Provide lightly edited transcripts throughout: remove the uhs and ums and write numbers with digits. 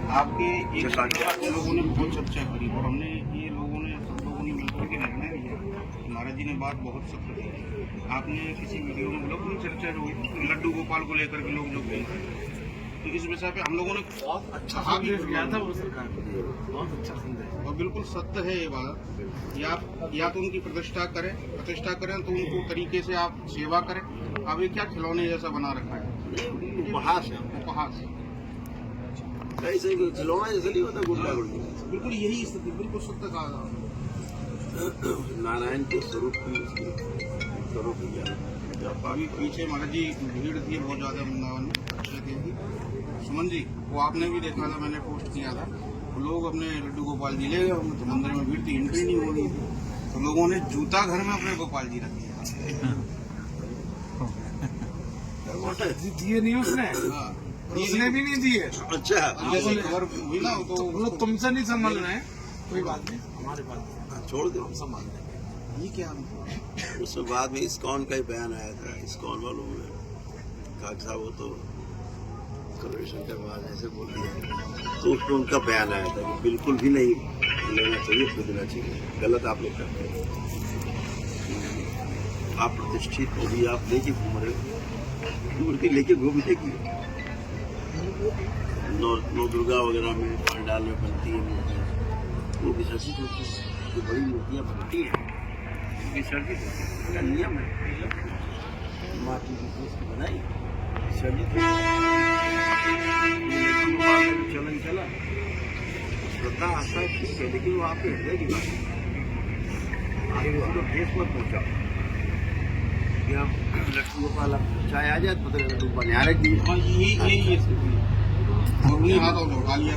आपके एक के लोगों ने बहुत चर्चा करी और हमने ये लोगों ने सब लोगों ने मिलकर के निर्णय लिया। महाराज जी ने बात बहुत सख्त की। आपने किसी वीडियो में बोला अपनी चर्चा जो हुई लड्डू गोपाल को लेकर के लोग जो गए, तो इस विषय पे हम लोगों ने बहुत अच्छा संदेश दिया था वो सरकार ने, बहुत अच्छा संदेश। और बिल्कुल सत्य है ये बात। या तो उनकी प्रतिष्ठा करें तो उनको तरीके से आप सेवा करें। अब ये क्या खिलौने जैसा बना रखा है, उपहास है, उपहास। कैसे खिलौना जैसे नहीं होता गुंडा गुंडी, बिल्कुल यही स्थिति, बिल्कुल सत्य कहा। नारायण के स्वरूप की स्वरूप किया। अभी पीछे महाराज जी भीड़ थी बहुत ज्यादा वृंदावन में, अच्छे थी। सुमन जी वो आपने भी देखा था, मैंने पोस्ट किया था। वो लोग अपने लड्डू गोपाल जी ले गए, तो मंदिर में भीड़ थी, एंट्री नहीं हो रही थी, तो लोगों ने जूता घर में अपने गोपाल जी रख दिया। दिए नहीं उसने भी नहीं दिए। अच्छा जैसे खबर हुई ना तो तुमसे नहीं संभाल रहे हैं, कोई बात नहीं, हमारे पास छोड़ दो, हम संभाल लेंगे। ये क्या उसके बाद में इस्कॉन का ही बयान आया था। इस्कॉन वालों ने कहा साहब वो तो कन्वेंशन के बाद ऐसे बोल दिया, तो उसमें उनका बयान आया था कि बिल्कुल भी नहीं लेना चाहिए, खरीदना चाहिए, गलत आप लोग करते हैं। आप प्रतिष्ठित को भी आप लेके घूम रहे हो, मूर्ति लेके घूम देखिए। नौ दुर्गा वगैरह में पंडाल में बनती है मूर्तियाँ, वो विसर्जित होती है। जो बड़ी मूर्तियाँ बनती हैं विसर्जित होती है, नियम है। माटी की चीज बनाई विसर्जित चलन चला, श्रद्धा आस्था ठीक है, लेकिन वो आपके हृदय की बात है। आप उसको ठेस पर पहुँचा कि आप लड्डू गोपाल चाहे आ जाए तो लड्डू गोपाल यहाँ रख दीजिए, ये स्थिति हाथ और लौटा लिया।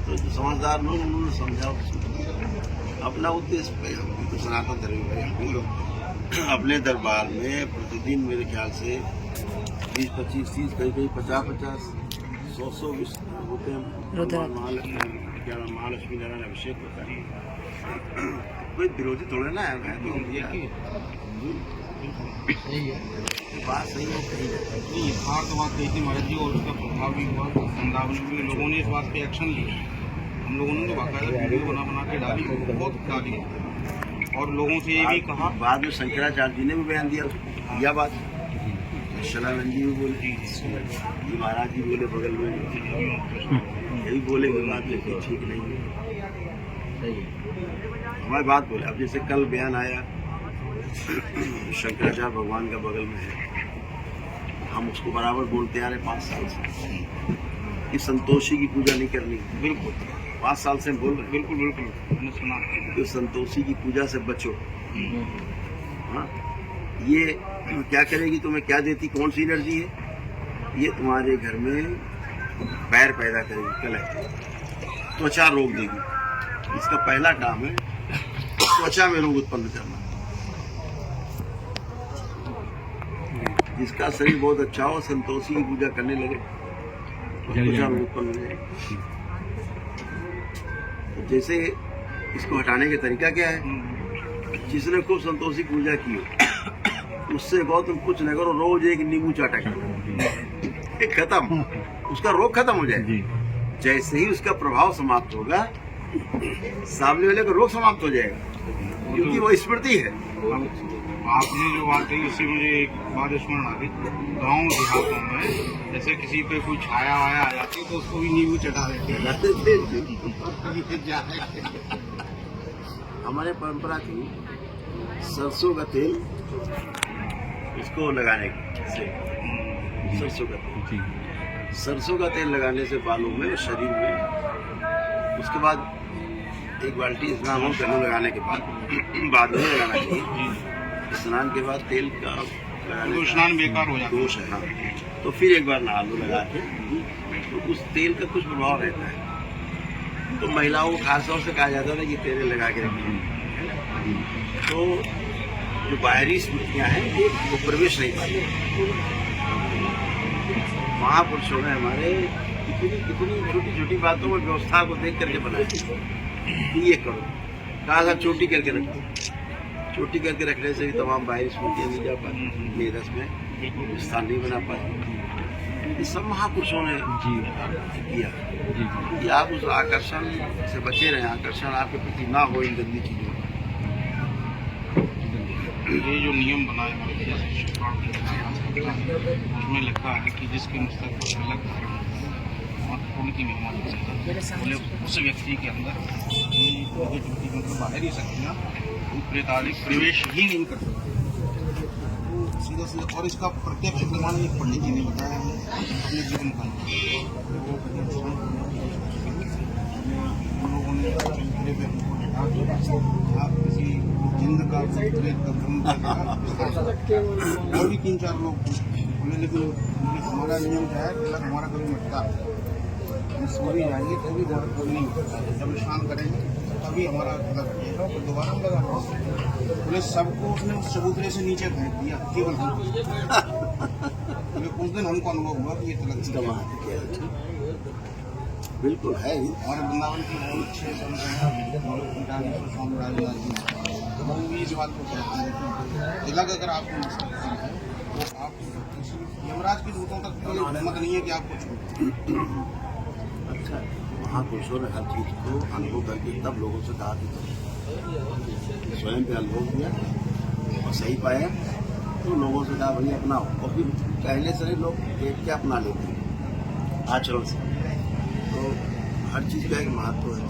तो जो समझदार लोग उन्होंने समझा अपना उद्देश्य। हम तो सनातन धर्म भाई, हम लोग अपने दरबार में प्रतिदिन मेरे ख्याल से 20-25, 30, कहीं 50-50, 100 रुपये महालक्ष्मी नारायण अभिषेक होता है। कोई विरोधी थोड़े ना है, बात सही हो कहीं नहीं। बात कही थी महाराज जी, और उसका प्रभाव भी हुआ। वृंदावन में भी लोगों ने इस बात पे एक्शन लिया। हम लोगों ने तो बाकायदा वीडियो बना के डाली, बहुत डाली, और लोगों से ये भी कहा। बाद में शंकराचार्य जी ने भी बयान दिया यह बात, शलानंद जी भी बोले, महाराज जी बोले बगल में, यही बोले कि बात लेकिन ठीक नहीं है, हमारी बात बोले। अब जैसे कल बयान आया शंकराचार्य भगवान का बगल में है, हम उसको बराबर बोलते आ रहे 5 साल से कि संतोषी की पूजा नहीं करनी। बिल्कुल 5 साल से हम बोल रहे हैं। बिल्कुल बिल्कुल मैंने सुना तो संतोषी की पूजा से बचो। हाँ, ये क्या करेगी, तुम्हें क्या देती, कौन सी एनर्जी है, ये तुम्हारे घर में पैर पैदा करेगी, कलह, त्वचा रोग देगी। इसका पहला काम है त्वचा में रोग उत्पन्न करना। जिसका शरीर बहुत अच्छा हो, संतोषी की पूजा करने लगे तो त्वचा रोग उत्पन्न हो जाएगा। तो जैसे इसको हटाने का तरीका क्या है, जिसने खूब संतोषी पूजा की हो उससे बहुत तुम कुछ न करो, रोज एक नींबू चाटा करो, खत्म, उसका रोग खत्म हो जाए। जैसे ही उसका प्रभाव समाप्त होगा, सामने वाले का रोग समाप्त हो जाएगा, क्योंकि वो स्मृति है। आपने जो बात कही उससे मुझे एक बात स्मरण आ गई। गाँव देहातों में जैसे किसी पे कोई छाया वाया आ जाती है तो उसको भी नींबू चटा देते हैं। हमारे परंपरा थी सरसों का तेल इसको लगाने से, सरसों का तेल लगाने से बालों में, शरीर में, उसके बाद 1 बाल्टी स्नान हो गले लगाने के बाद में लगाना चाहिए। स्नान के बाद तेल का तो स्नान बेकार हो जाता है, दोष है। हाँ, तो फिर एक बार नहा लो लगा के, तो उस तेल का कुछ प्रभाव रहता है। तो महिलाओं को खासतौर से कहा जाता था कि तेल लगा के रखिए, तो जो बाहरी स्मृतियाँ हैं वो प्रवेश नहीं पाती। महापुरुषों ने हमारे कितनी छोटी छोटी बातों में व्यवस्था को देख करके बनाया। ये करो, कहा था चोटी करके रखो, चोटी करके रखने से भी तमाम बाहरी स्मृतियाँ नहीं जा पाती, मेरस में स्थान नहीं बना पाती। ये सब महापुरुषों ने किया कि आप उस आकर्षण से बचे रहें, आकर्षण आपके प्रति ना हो इन गंदी चीजों का। ये जो नियम बनाए उसमें लिखा है कि जिसके मस्तक पर तिलक धारण होता है और खून की मेहमान बोले उस व्यक्ति के अंदर मतलब बाहर ही शक्तियाँ प्रेतालिक प्रवेश ही नहीं कर सकते। सीधा सीधा और इसका प्रत्यक्ष प्रमाण एक पंडित जी ने बताया है अपने जीवन का। हम लोगों ने आप किसी जिंद का और भी 3-4 लोग बोले, लेकिन हमारा नियम क्या है, तिलक हमारा कभी मिटता है, सो भी जाएंगे तो भी बहुत कभी नहीं होता है, जब स्नान करेंगे तभी हमारा तिलक किएगा और दोबारा हम लगा बोले। सबको उसने उस चबूतरे से नीचे फेंक दिया, केवल बोले उस दिन हमको अनुभव हुआ कि ये तिलक बिल्कुल है ही। हमारे वृंदावन की बहुत अच्छे संत स्वामी राजनाथ जी वो भी इस बात को कहते हैं कि तिलक अगर आपको मस्तक पर है तो आप यमराज के दूतों तक कोई हिम्मत नहीं है कि आपको छूटे। अच्छा, महापुरुषों ने हर चीज को अनुभव करके तब लोगों से कहा कि स्वयं पे अनुभव किया और सही पाया तो लोगों से कहा भाई अपनाओ, और फिर पहले से लोग देख के अपना लेते हैं आचरण से। तो हर चीज़ का एक महत्व है,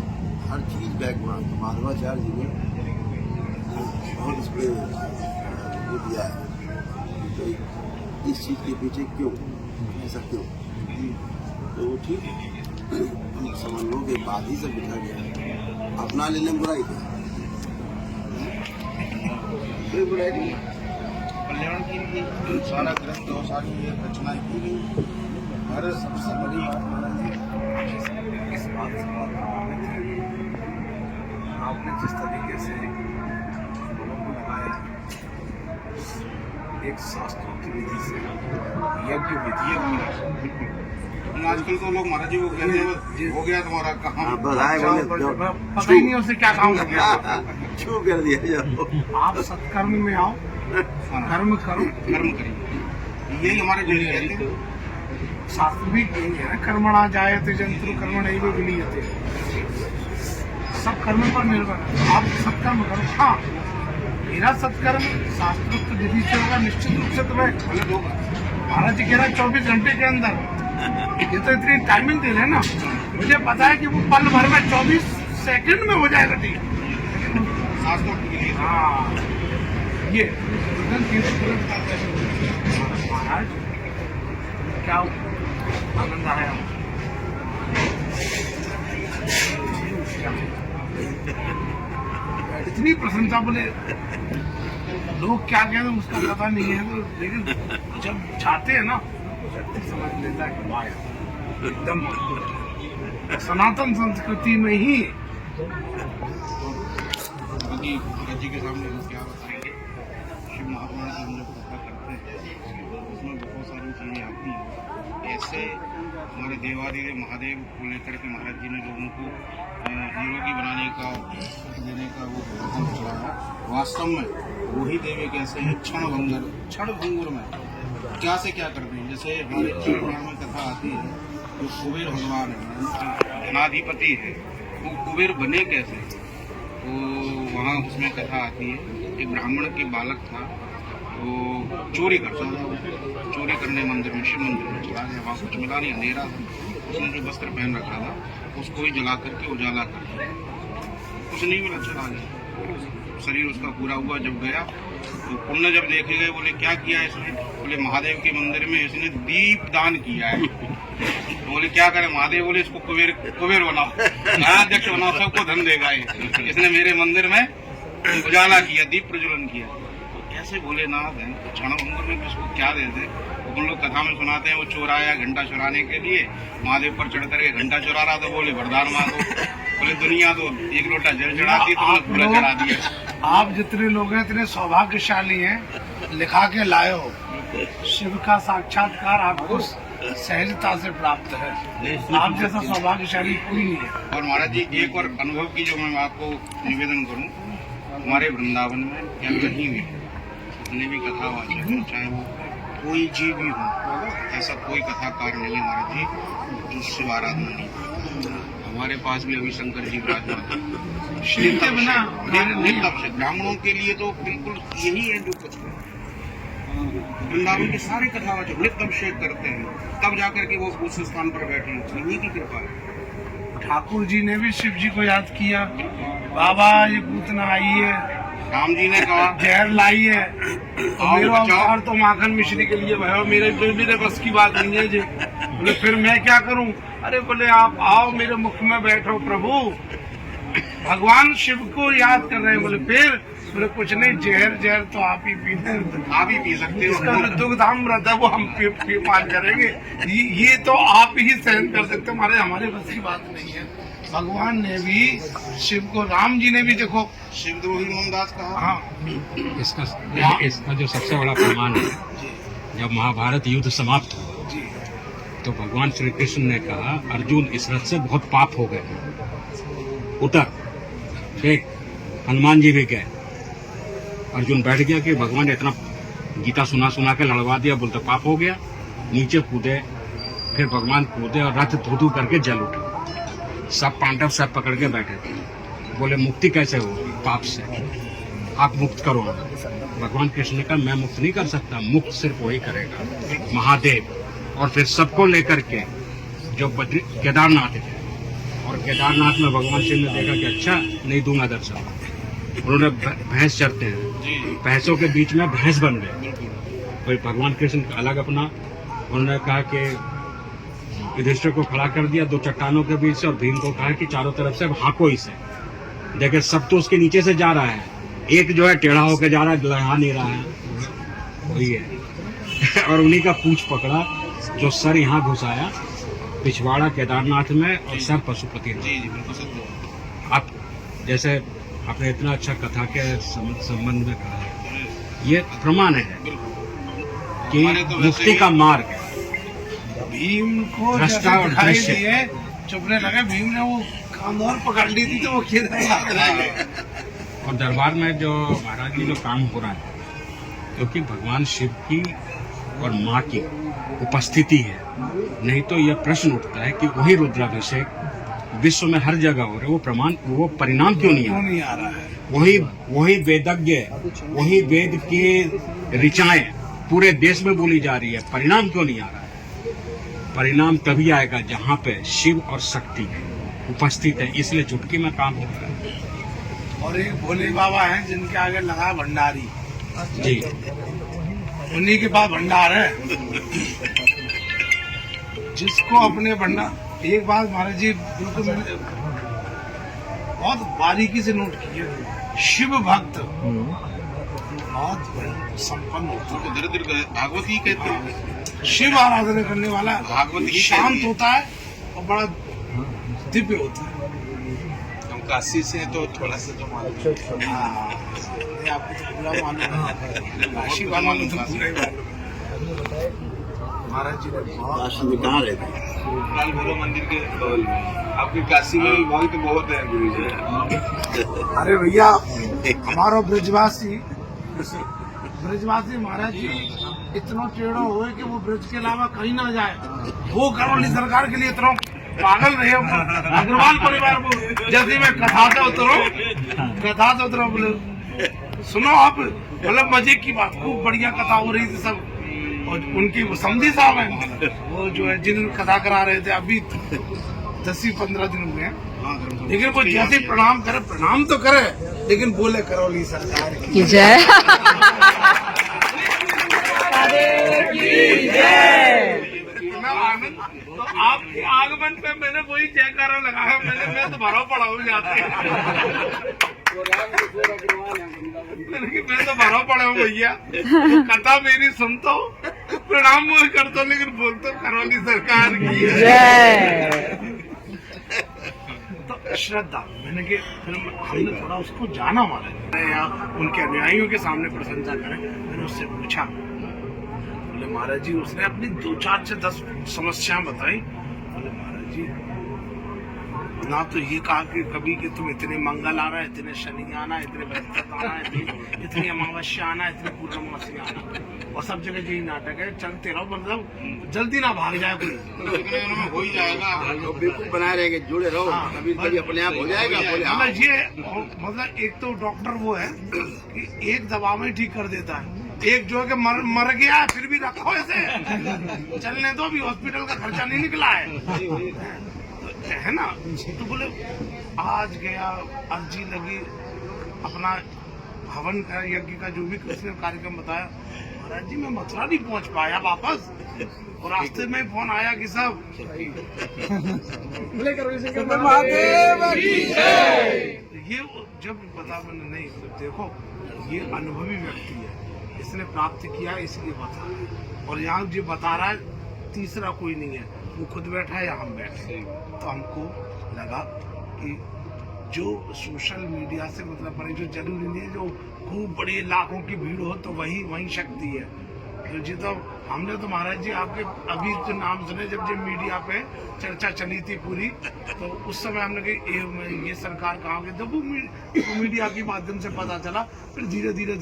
हर चीज़ का एक महत्व। माधवाचार्य जी ने बहुत इस पर वो दिया है तो इस चीज़ के पीछे क्यों ऐसा क्यों, तो वो ठीक समझों के बाद ही सब बिछा गया। अपना लेने में बुराई क्या, कोई बुराई नहीं। कल्याण की लिए सारा ग्रंथ और सारी ये रचनाएं की गई। हर सबसे बड़ी इस बात से आपने जिस तरीके से लोगों को लगाया एक शास्त्रोक्त विधि से यज्ञ विधि आजकल तो लोग महाराज जी को कहते हैं हो गया तुम्हारा काम, पता ही नहीं उसे क्या काम हो गया। क्यों कर दिया जाओ, आप सत्कर्म में आओ, कर्म करो, कर्म करिए, यही हमारे जो कहते हैं शास्त्र भी यही है, कर्मणा जायते जंतु कर्मणैव विलीयते। सब कर्म पर निर्भर है, आप सत्कर्म करो। हाँ, मेरा सत्कर्म शास्त्रोक्त विधि से होगा निश्चित रूप से। तुम्हें महाराज जी कह रहे हैं 24 घंटे के अंदर, ये तो इतनी टाइमिंग दे रहे ना, मुझे पता है कि वो पल भर में 24 सेकंड में हो जाएगा ठीक। हाँ, ये महाराज क्या आनंद आया। इतनी प्रशंसा, बोले लोग क्या कहते हैं उसका पता नहीं है, तो लेकिन जब जाते हैं ना समझ लेता है कि वाह एकदम सनातन संस्कृति में ही। जी के सामने हम क्या बताएंगे, शिव महात्मा की हम जब कथा करते हैं उसमें बहुत सारी चीज़ें आती हैं। ऐसे हमारे देवादेव महादेव को लेकर के महाराज जी ने लोगों को निरोगी बनाने का देने का वो प्रयत्न चलाया। वास्तव में वही देवी कैसे हैं, क्षण भंगुर में क्या से क्या करते हैं। जैसे हमारे पुराण में कथा आती है, जो कुबेर भगवान है, धनाधिपति है, वो कुबेर बने कैसे, तो वहाँ उसमें कथा आती है। एक ब्राह्मण के बालक था, वो चोरी करता था, चोरी करने मंदिर में, शिव मंदिर में चला गया। वहाँ कुछ मिला नहीं, अंधेरा था। उसने जो वस्त्र पहन रखा था उसको ही जला करके उजाला कर दिया, कुछ नहीं मिला, चला गया। शरीर उसका पूरा हुआ। जब गया तो पुण्य जब देखे गए, बोले क्या किया इसने, बोले महादेव के मंदिर में इसने दीप दान किया है। तो बोले क्या करें महादेव, बोले इसको कुबेर बनाओ, अध्यक्ष बनाओ, सबको धन देगा ये, इसने मेरे मंदिर में उजाला किया, दीप प्रज्वलन किया। तो ऐसे भोलेनाथ हैं, क्षण भंगुर में किसको क्या देते। उन लोग कथा में सुनाते हैं, वो चोर आया घंटा चुराने के लिए, महादेव पर चढ़ करके घंटा चुरा रहा था, बोले वरदान मांगो, बोले दुनिया तो एक लोटा जल चढ़ाती, तुमने पूरा चढ़ा दिया। आप जितने लोग हैं इतने सौभाग्यशाली हैं, लिखा के लाए हो। शिव का साक्षात्कार आपको सहजता से प्राप्त है, आप जैसा सौभाग्यशाली कोई नहीं है। और महाराज जी एक और अनुभव की जो मैं आपको निवेदन करूं, हमारे वृंदावन में या कहीं भी जितने भी कथा वाचक हैं, चाहे वो कोई जीव भी हो, ऐसा कोई कथाकार नहीं है महाराज जी जो शिव आराधना नहीं करता। हमारे पास भी अभी शंकर जी विराजमान है। शिव के बिना नित्य अभिषेक ब्राह्मणों के लिए तो बिल्कुल यही है जो कुछ है। वृंदावन के सारे कथावाचक नित्य अभिषेक करते हैं, तब जाकर के वो उस स्थान पर बैठे हैं। इन्हीं की कृपा है। ठाकुर जी ने भी शिव जी को याद किया, बाबा ये पूतना आई है, राम जी ने कहा जहर लाई है, तो आओ मेरा बचाओ। अवतार तो माखन मिश्री के लिए भयो, मेरे बस की बात नहीं है जी। बोले फिर मैं क्या करूं? अरे बोले आप आओ मेरे मुख में बैठो प्रभु। भगवान शिव को याद कर रहे हैं। बोले कुछ नहीं, जहर तो आप ही पीते हैं, आप ही पी सकते इसका हो। जो दुग्धामृत है वो हम पान करेंगे, ये तो आप ही सहन कर सकते हो, हमारे बस की बात नहीं है। भगवान ने भी शिव को, राम जी ने भी देखो शिवद्रोही मोहनदास कहा। हाँ इसका जो सबसे बड़ा प्रमाण है, जब महाभारत युद्ध समाप्त हुआ जी तो भगवान श्री कृष्ण ने कहा अर्जुन इस रथ से बहुत पाप हो गए, उतर। ठीक, हनुमान जी भी गए। अर्जुन बैठ गया कि भगवान ने इतना गीता सुना सुना के लड़वा दिया, बोलते पाप हो गया। नीचे कूदे, फिर भगवान कूदे और रथ धू करके जल उठा। सब पांडव सब पकड़ के बैठे थे। बोले मुक्ति कैसे हो पाप से, आप मुक्त करो। भगवान कृष्ण ने कहा मैं मुक्त नहीं कर सकता, मुक्त सिर्फ वही करेगा महादेव। और फिर सबको लेकर के जो केदारनाथ थे, और केदारनाथ में भगवान शिव ने देखा कि अच्छा नहीं दूंगा दर्शन। उन्होंने भैंस चरते हैं, भैंसों के बीच में भैंस बन गए। फिर भगवान कृष्ण का अलग अपना, उन्होंने कहा कि युधिष्ठिर को खड़ा कर दिया दो चट्टानों के बीच से, और भीम को कहा कि चारों तरफ से हाँको इसे। देखिए सब तो उसके नीचे से जा रहा है, एक जो है टेढ़ा होकर जा रहा है, लड़ा नहीं रहा है, वही है। और उन्हीं का पूंछ पकड़ा, जो सर यहाँ घुसाया, पिछवाड़ा केदारनाथ में और सर पशुपति। जी जी बिल्कुल सत्य। आप जैसे आपने इतना अच्छा कथा के संबंध में कहा है, ये प्रमाण है कि हमारे तो वैसे मुक्ति ही- का मार्ग है। भीम को भ्रष्टा जैसे और दिखाई दृश्य। दिए, चुपने लगे। भीम ने वो खानदार पकड़ ली थी तो वो खेल और दरबार में जो महाराज जी जो काम हो रहा है, क्योंकि भगवान शिव की और माँ की उपस्थिति है। नहीं तो यह प्रश्न उठता है कि वही रुद्राभिषेक विश्व में हर जगह हो रहे, वो परिणाम क्यों नहीं आ क्यों रहा? नहीं आ रहा है? वही वेदज्ञ, वही वेद की ऋचाएं पूरे देश में बोली जा रही है, परिणाम क्यों नहीं आ रहा है? परिणाम तभी आएगा जहाँ पे शिव और शक्ति उपस्थित है, इसलिए चुटकी में काम हो रहा है। और एक भोले बाबा हैं जिनके आगे लगा भंडारी, जी उन्हीं के पास भंडार है। जिसको अपने भंडार, एक बात महाराज जी बिल्कुल मैंने बहुत बारीकी से नोट की है, शिव भक्त बहुत संपन्न होता उनको दरिद्र भागवती कहते हैं। है। शिव आराधना करने वाला भागवत गीता शांत भी- होता है और बड़ा दिव्य होता है। हम काशी से हैं तो थोड़ा सा तो मालूम है। हाँ, ये आपको तो पूरा मालूम है, काशी वालों को तो पूरा ही मालूम है। महाराज जी ने बहुत काशी में कहाँ रहते हैं? लाल भैरव मंदिर के बगल में। आपकी काशी में भी भक्त बहुत है गुरु जी। अरे भैया हमारा ब्रजवासी महाराज जी इतना टेढ़ा हुए कि वो ब्रज के अलावा कहीं ना जाए। वो करौली सरकार के लिए इतना पागल रहे अग्रवाल परिवार को। जैसे मैं कथा से उतरो बोले सुनो आप, मतलब मजे की बात, खूब बढ़िया कथा हो रही थी सब। और उनकी वो समधी साहब है, वो जो है जिन कथा करा रहे थे, अभी 10-15 दिन हुए हैं। लेकिन वो जैसे प्रणाम करे, प्रणाम तो करे, लेकिन बोले करौली सरकार की जय। इतना आनंद। तो आपके आगमन पे मैंने वही जयकारा लगाया। मैं तो भरा पड़ा हूँ जाते मैं तो भरा पड़ा हूँ भैया। तो कथा मेरी सुनता हूँ, प्रणाम मुझे करता हूँ, लेकिन बोलता हूँ करौली सरकार की जय। तो श्रद्धा मैंने कि फिर हमने थोड़ा उसको जाना माना या उनके अनुयायियों के सामने प्रशंसा करें। मैंने उससे पूछा, बोले महाराज जी उसने अपनी 2-4 से 10 समस्याएं बताई। बोले महाराज जी ना तो ये कहा कि कभी कि तुम इतने मंगल आना, इतने शनि आना, इतने बृहस्पति आना, इतनी अमावस्या आना, इतनी पूर्णमासी आना। और सब जगह यही नाटक है, चलते रहो, मतलब जल्दी ना भाग जाए कोई। में हो ही जाएगा। तो बिल्कुल बनाए रहेंगे, जुड़े रहो, कभी कभी अपने आप हो जाएगा। बोले हाँ। मतलब ये मतलब एक तो डॉक्टर वो है कि एक दवा में ठीक कर देता है, एक जो है कि मर गया है फिर भी रखो ऐसे, चलने दो, भी हॉस्पिटल का खर्चा नहीं निकला है ना। तो बोले आज गया, अर्जी लगी, अपना हवन का यज्ञ का जो भी कृष्ण ने कार्यक्रम बताया, महाराज जी मैं मथुरा नहीं पहुंच पाया वापस, और रास्ते में फोन आया कि सब ये जब बता, मैंने नहीं, देखो ये अनुभवी व्यक्ति है, इसने प्राप्त किया इसलिए बता रहा है, और यहाँ जो बता रहा है तीसरा कोई नहीं है, वो खुद बैठा है या हम बैठे। तो हमको लगा कि जो सोशल मीडिया से मतलब बड़े, जो जरूरी नहीं है जो खूब बड़ी लाखों की भीड़ हो तो वही शक्ति है। तो जी तो हमने तो महाराज जी आपके अभी जो नाम सुने, जब मीडिया पे चर्चा चली थी पूरी, तो उस समय हमने कही ये सरकार कहाँ गई, जब वो मीडिया के माध्यम से पता चला, फिर धीरे धीरे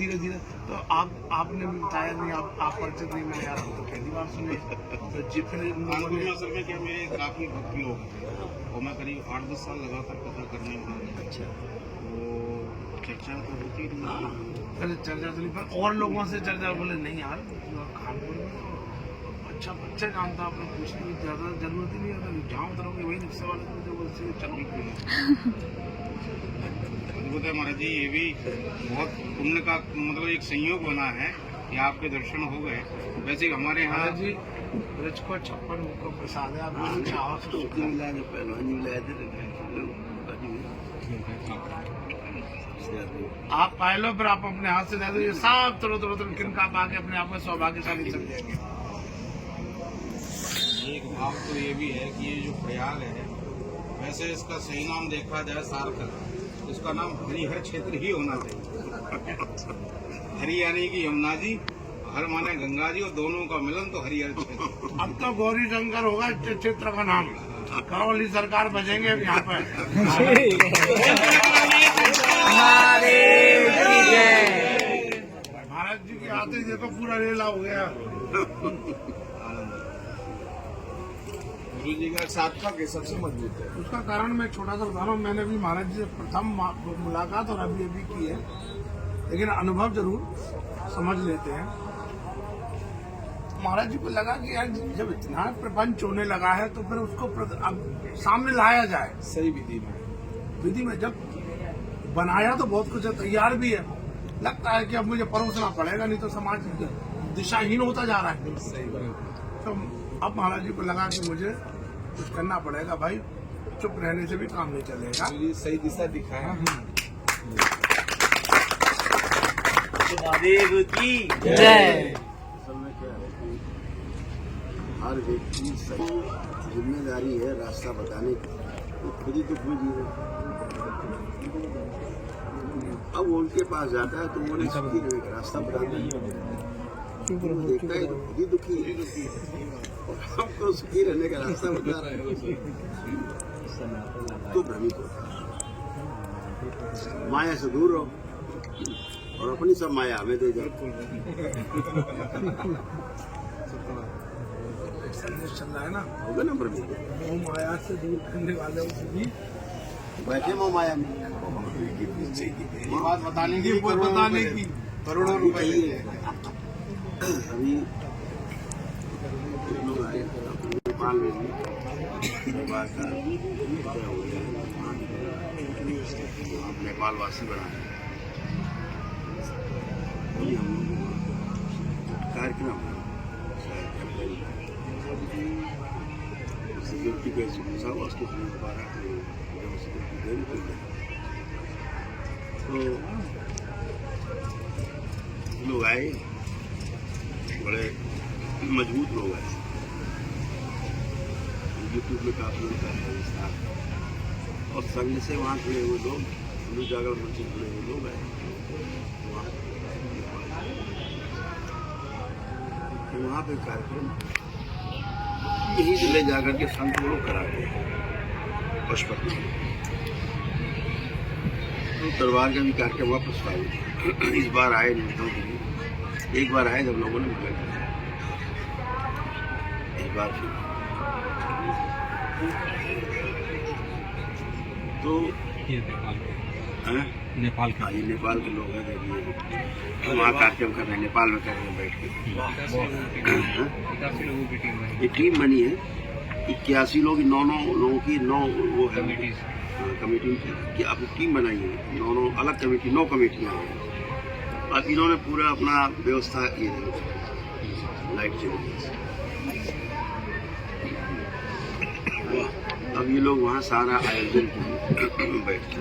तो आपने भी बताया नहीं, आप परिचित नहीं, मैं यार हम तो पहली बार सुने। तो जी फिर इन लोगों ने, असल में क्या, मेरे काफी भक्त लोग हैं और मैं करीब 8-10 साल लगातार कथा करने में। अच्छा, तो चर्चा तो होती नहीं, फिर चर्चा चली, पर और लोगों से चर्चा, बोले नहीं यार कानपुर में अच्छा बच्चा जानता, आपने पूछने की ज्यादा जरूरत ही नहीं है, जहाँ उतरोगे वही रिक्शा वाले को जो बोलते चलो। अद्भुत है महाराज जी, ये भी बहुत पुण्य का मतलब एक संयोग बना है कि आपके दर्शन हो गए। वैसे हमारे यहाँ जी ब्रज को 56 मुख का प्रसाद है, आप चाहो तो पहलवानी मिलाए थे। आप पाए लो, फिर आप अपने हाथ से दे दो, ये सब तुरंत किनका आप आगे अपने आप में सौभाग्यशाली चल जाएंगे। एक भाव तो ये भी है कि ये जो प्रयाग है, वैसे इसका सही नाम देखा जाए सार्थक, इसका नाम हरिहर क्षेत्र ही होना चाहिए। हरि यानी कि यमुना जी, हर माने गंगा जी, और दोनों का मिलन तो हरिहर क्षेत्र। अब तो गौरी शंकर होगा क्षेत्र का नाम, करौली सरकार बजेंगे अब यहाँ पर। महाराज जी की आते ही देखो पूरा रेला हो गया। गुरु जी का सार्थक है, सबसे मजबूत है। उसका कारण मैं छोटा सा बता रहा हूँ, मैंने भी महाराज जी से प्रथम मुलाकात और अभी की है, लेकिन अनुभव जरूर समझ लेते हैं। महाराज जी को लगा कि यार जब इतना प्रपंच होने लगा है तो फिर उसको अब सामने लाया जाए सही विधि में। जब बनाया तो बहुत कुछ है, तैयार भी है, लगता है कि अब मुझे परोसना पड़ेगा, नहीं तो समाज दिशाहीन होता जा रहा है। सही बात। तो अब महाराज जी को लगा कि मुझे कुछ करना पड़ेगा भाई, चुप रहने से भी काम नहीं चलेगा। ये सही दिशा दिखाया। महादेव की जय। असल में क्या है कि हर व्यक्ति सही जिम्मेदारी है रास्ता बताने की, वो खुद ही तो कोई जी रहे। अब वो उनके पास जाता है तो वो नहीं सुखी रहेगा, रास्ता बताता है, वो देखता है तो खुद ही दुखी है, और हमको सुखी रहने का रास्ता बता रहे हैं तो भ्रमित होता है। माया से दूर रहो और अपनी सब माया हमें दे जाओ। संदेश चल रहा है ना, होगा ना भ्रमित, वो माया से दूर करने वाले भी बैठे मोह माया में। ये बात बताने की करोड़ों रुपए लेते हैं। अभी लोग आए नेपाल में भी बात का क्या हो गया, आप नेपाल वासी बनाए, वही हम लोग कार्यक्रम सिक्योरिटी का पूछा उसको दोबारा सिक्योरिटी देनी पड़ी। तो लोग आए, बड़े मजबूत लोग आए, यूट्यूब में काफी उनका है विस्तार, और संघ से वहाँ जुड़े हुए लोग, हिंदू जागरण मंच से जुड़े हुए लोग आए वहाँ पे कार्यक्रम यही से ले जाकर के संत लोग कराते हैं पशुपति। तो दरबार का भी कार्यक्रम हुआ प्रस्तावित, इस बार आए नहीं, एक बार आए जब लोगों ने मना किया, एक बार फिर तो ये नेपाल के हैं? नेपाल के हाँ, ये नेपाल के लोग हैं, देखिए वहाँ कार्यक्रम कर रहे हैं, नेपाल में कर रहे हैं बैठ के। हाँ? ये टीम बनी है 81 लोग, 9 लोगों की 9 वो है कमेटी की आपने टीम बनाई है, 9 अलग कमेटी, 9 कमेटियाँ हैं। अब इन्होंने पूरा अपना व्यवस्था की है, लाइट चली। अब ये लोग वहाँ सारा आयोजन किए बैठते।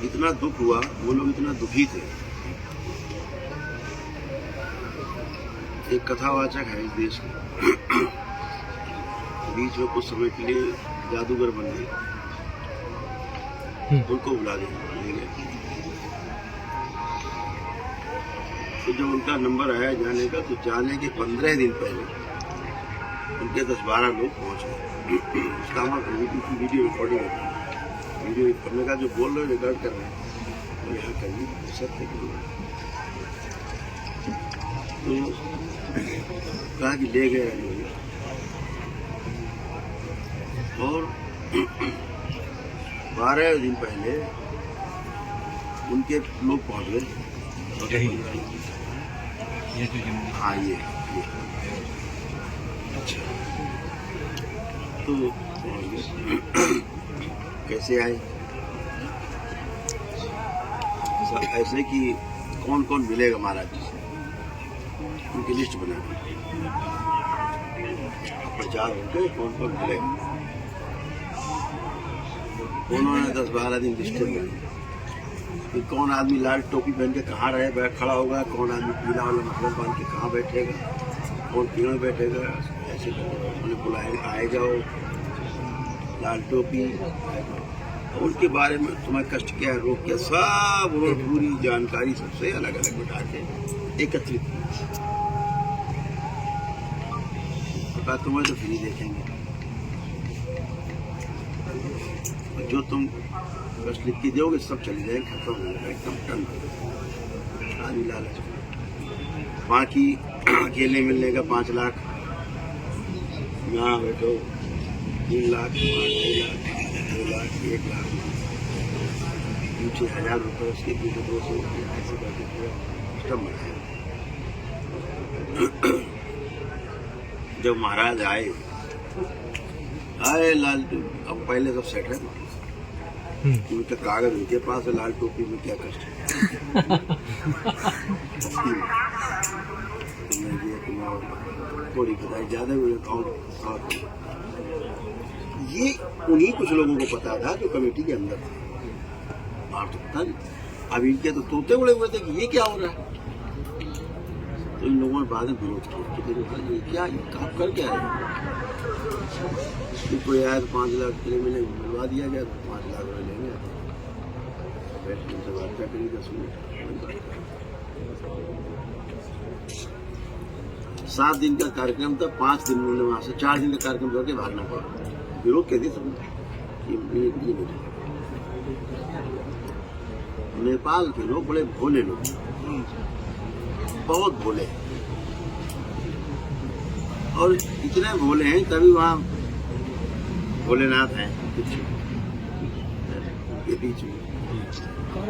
इतना दुख हुआ, वो लोग इतना दुखी थे। एक कथावाचक है इस देश में, बीच में कुछ समय के लिए जादूगर बन गए, उनको बुला दिया, ले गए। तो जब उनका नंबर आया जाने का, तो जाने के 15 दिन पहले उनके 10-12 लोग पहुंच गए। उसका हमारा वीडियो रिकॉर्डिंग होता है, वीडियो करने का जो बोल रहे रिकॉर्ड कर रहे हैं, तो यहाँ करिए सत्य के लिए। तो कहा कि ले गए लोग, और 12 दिन पहले उनके लोग पहुंच गए। ये तो जम्मू। हाँ ये अच्छा, तो कैसे आए? ऐसे कि कौन कौन मिलेगा महाराज जी से, उनकी लिस्ट बना प्रचार होते कौन कौन मिलेगा। उन्होंने 10-12 दिन लिस्ट बनाई कि कौन आदमी लाल टोपी पहन के कहाँ रहे बैठ खड़ा होगा, कौन आदमी पीला वाला मफलर बांध के कहाँ बैठेगा, कौन पेड़ बैठेगा। ऐसे उन्हें बुलाए, आए जाओ, लाल टोपी, उनके बारे में तुम्हारा कष्ट क्या है, रोग क्या, सब उन्होंने पूरी जानकारी सबसे अलग अलग बिठा के एकत्रित की। तो तुम्हें तो फ्री देखेंगे, जो तुम बस लिख के दोगे सब चले जाएंगे, खत्म हो जाएगा, एकदम टन आदमी लालच। बाकी अकेले मिलने का 5 लाख, यहाँ बैठो 3 लाख, 5 लाख, 2 लाख, 1 लाख, पीछे 1000 रुपये, उसके पीछे 200 रुपये, ऐसे करके पूरा सिस्टम बनाया। जब महाराज आए लाल, अब पहले सब सेट है, उनका कागज उनके पास है, लाल टोपी में क्या कष्ट है। थोड़ी बताई ज्यादा और ये उन्हीं कुछ लोगों को पता था जो कमेटी के अंदर थे, बाहर तो पता नहीं। अब इनके तो तोते उड़े हुए थे कि ये क्या हो रहा है। तो इन लोगों ने बाद में विरोध किया कि ये क्या, आप कर क्या रहे। कोई आया तो 5 लाख के लिए मैंने मिलवा दिया गया, तो 5 लाख रुपये लेंगे, बैठ के उनसे बात क्या करेंगे 10 मिनट। 7 दिन का कार्यक्रम था, 5 दिन उन्होंने वहां से 4 दिन का कार्यक्रम करके भागना पड़ा। विरोध कहते समझे। नेपाल के लोग बड़े भोले लोग, बहुत भोले, और इतने भोले हैं, तभी वहाँ भोलेनाथ हैं कुछ के बीच में। अब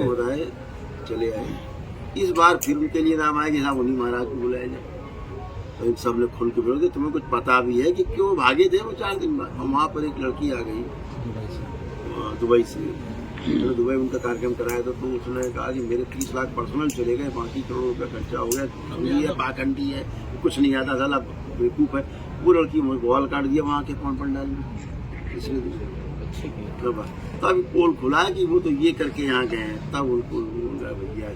हो रहा है, चले आए। इस बार फिर उनके लिए नाम आया कि साहब उन्हीं महाराज को बुलाया जाए। तो इन सब ने खुल के बोले, तुम्हें कुछ पता भी है कि क्यों भागे थे वो 4 दिन बाद। और वहाँ पर एक लड़की आ गई दुबई से, तो दुबई उनका कार्यक्रम कराया था, तो उसने कहा कि मेरे 30 लाख पर्सनल चले गए, बाकी करोड़ रुपया खर्चा हो गया, अमीरी है, पाखंडी है, कुछ नहीं आता, साला बेवकूफ़ है। वो लड़की मुझे बॉल काट दिया वहाँ के कौन पंडाल में, तीसरे दिन। तब पोल खुला कि वो तो ये करके यहाँ गए हैं, तब उनको भैया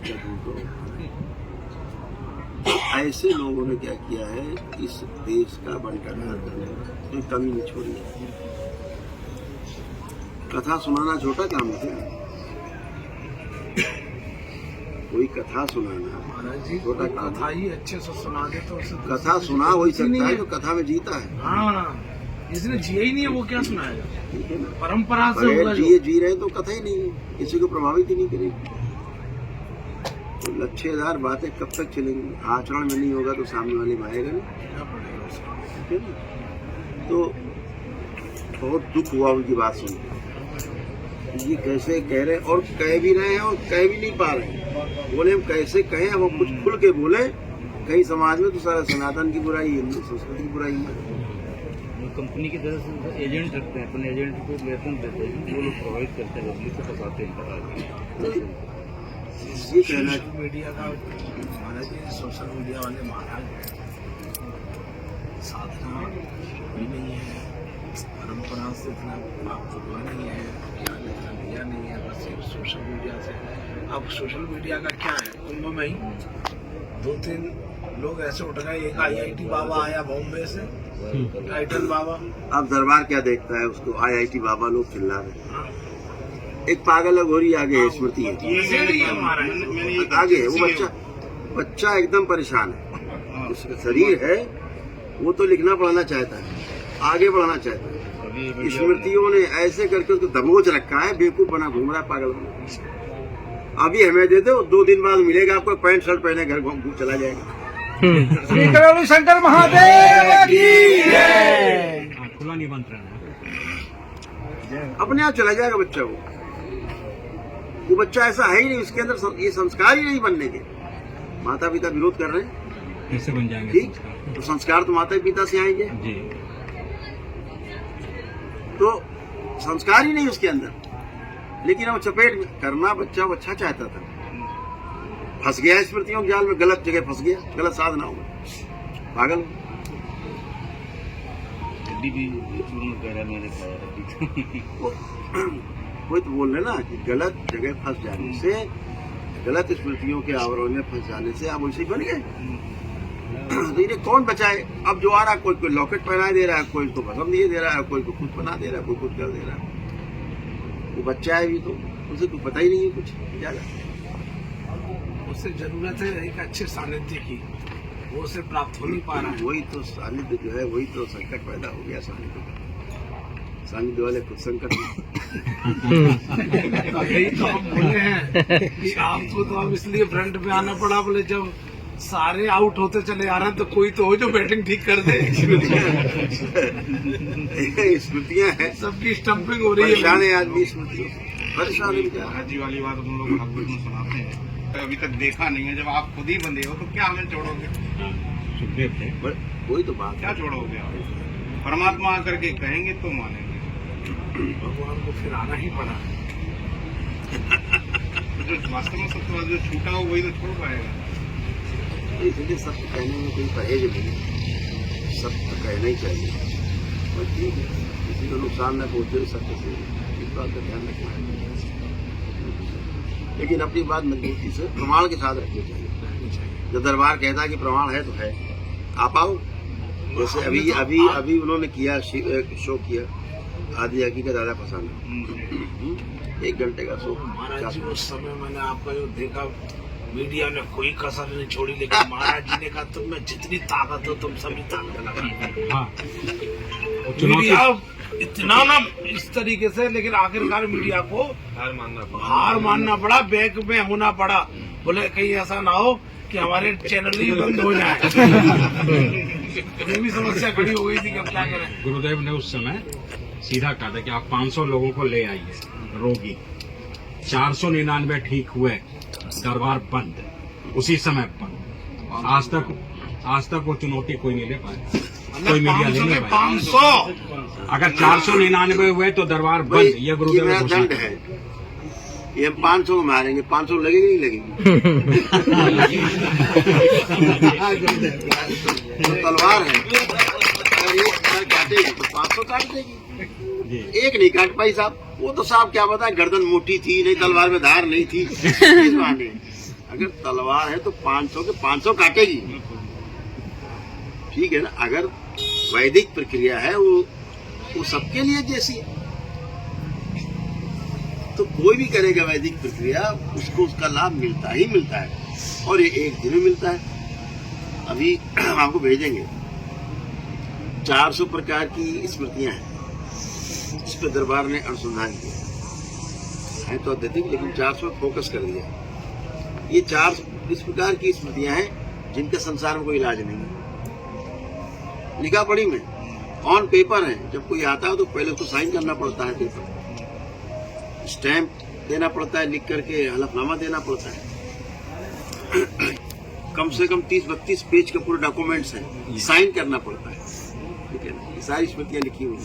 तो ऐसे लोगों ने क्या किया है, इस देश का बंटवारा करने में कोई कमी नहीं छोड़ी है। कथा सुनाना छोटा काम है, कोई कथा सुनाना छोटा काम। कथा ही अच्छे से सुना दे तो कथा सुना हो ही सकता है जो कथा में जीता है। हाँ, जिसने जिया ही नहीं है वो क्या सुनाएगा। ठीक है ना, परंपरा से जी रहे तो कथा ही नहीं है, किसी को प्रभावित ही नहीं करेगी। तो लच्छेदार बातें कब तक चलेंगी? आचरण में नहीं होगा तो सामने वाले में आएगा नहीं। क्या पड़ेगा उसका? ठीक है ना? तो बहुत दुख हुआ उनकी बात सुन के। ये कैसे कह रहे और कह भी रहे हैं और कह भी नहीं पा रहे। बोले हम कैसे कहें, अब हम कुछ खुल के बोले, कहीं समाज में तो सारा सनातन की बुराई, हिंदू संस्कृति की बुराई है। कंपनी की तरफ से एजेंट रखते हैं, अपने एजेंट को वेतन देते हैं, वो लोग प्रोवाइड करते हैं, पब्लिक को फंसाते हैं। ये कहना सोशल मीडिया का महाराज जी, सोशल मीडिया वाले महाराज साधना भी नहीं है, परंपरा से इतना आप जुड़ा नहीं है, ज्ञान इतना लिया नहीं है, बस एक सोशल मीडिया से। अब सोशल मीडिया का क्या है, कुंभ में ही 2-3 लोग ऐसे उठ गए, एक IIT बाबा आया बॉम्बे से, टाइटल बाबा। अब दरबार क्या देखता है उसको, IIT बाबा लोग चिल्ला रहे हैं। एक पागल अघोरी आगे है, स्मृति है मैंने ये आगे है, वो बच्चा एकदम परेशान है। उसका शरीर है, वो तो लिखना पढ़ना चाहता है, आगे बढ़ना चाहता है। स्मृतियों ने ऐसे करके उसको दबोच रखा है, बेवकूफ बना घूम रहा है, पागल बना। अभी हमें दे दो, 2 दिन बाद मिलेगा आपको, पैंट शर्ट पहने घर घूम चला जाएगा। श्री करोली शंकर महादेव की जय। खुला निमंत्रण है। अपने आप चला जाएगा बच्चा। वो बच्चा ऐसा है ही नहीं, उसके अंदर ये संस्कार ही नहीं बनने के। माता पिता विरोध कर रहे हैं, कैसे बन जाएंगे ठीक? संस्कार? तो संस्कार तो माता पिता से आएंगे, जी। तो संस्कार ही नहीं उसके अंदर। लेकिन वो चपेट में करना, बच्चा वो अच्छा चाहता था, फंस गया स्मृतियों के जाल में, गलत जगह फंस गया, गलत साधनाओं में, पागल। कोई तो बोल रहे ना कि गलत जगह फंस जाने से, गलत स्मृतियों के आवरण में फंस जाने से आप वैसे ही बन गए। तो इन्हें कौन बचाए? अब जो आ रहा, कोई लॉकेट पहना दे रहा है, कोई तो भसम दिए दे रहा है, कोई को खुद बना दे रहा है, कोई खुद कर दे रहा है। वो बच्चा है भी तो उसे तो पता ही नहीं है कुछ ज्यादा। उसे जरूरत है एक अच्छे सानिध्य की, वो उसे प्राप्त हो नहीं पा रहा है। वही तो सानिध्य जो है, वही तो संकट पैदा हो गया सानिध्य का। सानिध्य वाले खुद संकट यही तो हम बोले हैं कि आपको तो अब इसलिए फ्रंट पे आना पड़ा, बोले जब सारे आउट होते चले आ रहे हैं तो कोई तो हो जो बैटिंग ठीक कर दे। स्मृतियां हैं, सबकी स्टंपिंग हो रही परेशान है। है आदमी स्मृतियों, परेशान है बेचारा। महाराज जी वाली बात हम लोग भागवत में सुनाते हैं, तो अभी तक देखा नहीं है। जब आप खुद ही बंधे हो तो क्या हमें छोड़ोगे? सुखदेव थे। वही तो बात क्या छोड़ोगे आप? परमात्मा आकर के कहेंगे तो मानेंगे। भगवान को फिर आना ही पड़ा। जो वास्तव में सत्य जो छूटा हो वही तो छोड़ पाएगा। है। इसलिए सत्य कहने में कोई परहेज नहीं, सत्य कहना ही चाहिए। और ठीक है, किसी को नुकसान न पहुंचे सत्य से, इस बात का ध्यान रखना है। लेकिन अपनी बात मजबूती से प्रमाण के साथ रखनी चाहिए। जब दरबार कहता है कि प्रमाण है तो है, आप आओ। जैसे अभी उन्होंने किया, शो किया आदि हकीकत दादा फसाना, 1 घंटे का शो। महाराज जी उस समय मैंने आपका जो देखा, मीडिया ने कोई कसर नहीं छोड़ी, लेकिन महाराज जी ने कहा तुम में जितनी ताकत हो तुम सभी ताकत लगा। हाँ, मीडिया इतना ना इस तरीके से, लेकिन आखिरकार मीडिया को हार मानना पड़ा, बैक में होना पड़ा। बोले कहीं ऐसा ना हो कि हमारे चैनल ही बंद हो जाए। ये भी समस्या खड़ी हो गई थी कि अब क्या करें। गुरुदेव ने उस समय सीधा कहा था कि आप 500 लोगों को ले आइए रोगी। 499 ठीक हुए, दरबार बंद, उसी समय बंद। आज तक वो चुनौती कोई नहीं ले पाया, कोई मीडिया ले नहीं पाया। 500 अगर 499 हुए तो दरबार बंद। ये गुरुदेव मेरा ने घोषणा दंड की। है, ये हम 500 को मारेंगे, 500 लगेगी नहीं लगेगी? तो तलवार है, अगर एक सर काटेगी तो 500 काट देगी। जी। एक नहीं काट पाई साहब, वो तो साहब क्या पता, गर्दन मोटी थी, नहीं तलवार में धार नहीं थी, इस बहाने। अगर तलवार है तो 500 के 500 काटेगी, ठीक है ना। अगर वैदिक प्रक्रिया है वो सबके लिए जैसी है, तो कोई भी करेगा वैदिक प्रक्रिया, उसको उसका लाभ मिलता ही मिलता है, और ये एक दिन में मिलता है। अभी हम आपको भेजेंगे 400 प्रकार की स्मृतियां हैं, इस पर दरबार ने अनुसंधान किया है तो अत्यधिक, लेकिन 400 फोकस कर दिया। ये 400 इस प्रकार की स्मृतियां हैं जिनका संसार में कोई इलाज नहीं है। लिखा पढ़ी में ऑन पेपर है, जब कोई आता है तो पहले उसको साइन करना पड़ता है, पेपर स्टैंप देना पड़ता है, लिख करके हलफनामा देना पड़ता है। कम से कम 30-32 पेज का पूरा डॉक्यूमेंट्स है, साइन करना पड़ता है। ठीक है ना, ये सारी स्मृतियां लिखी हुई है।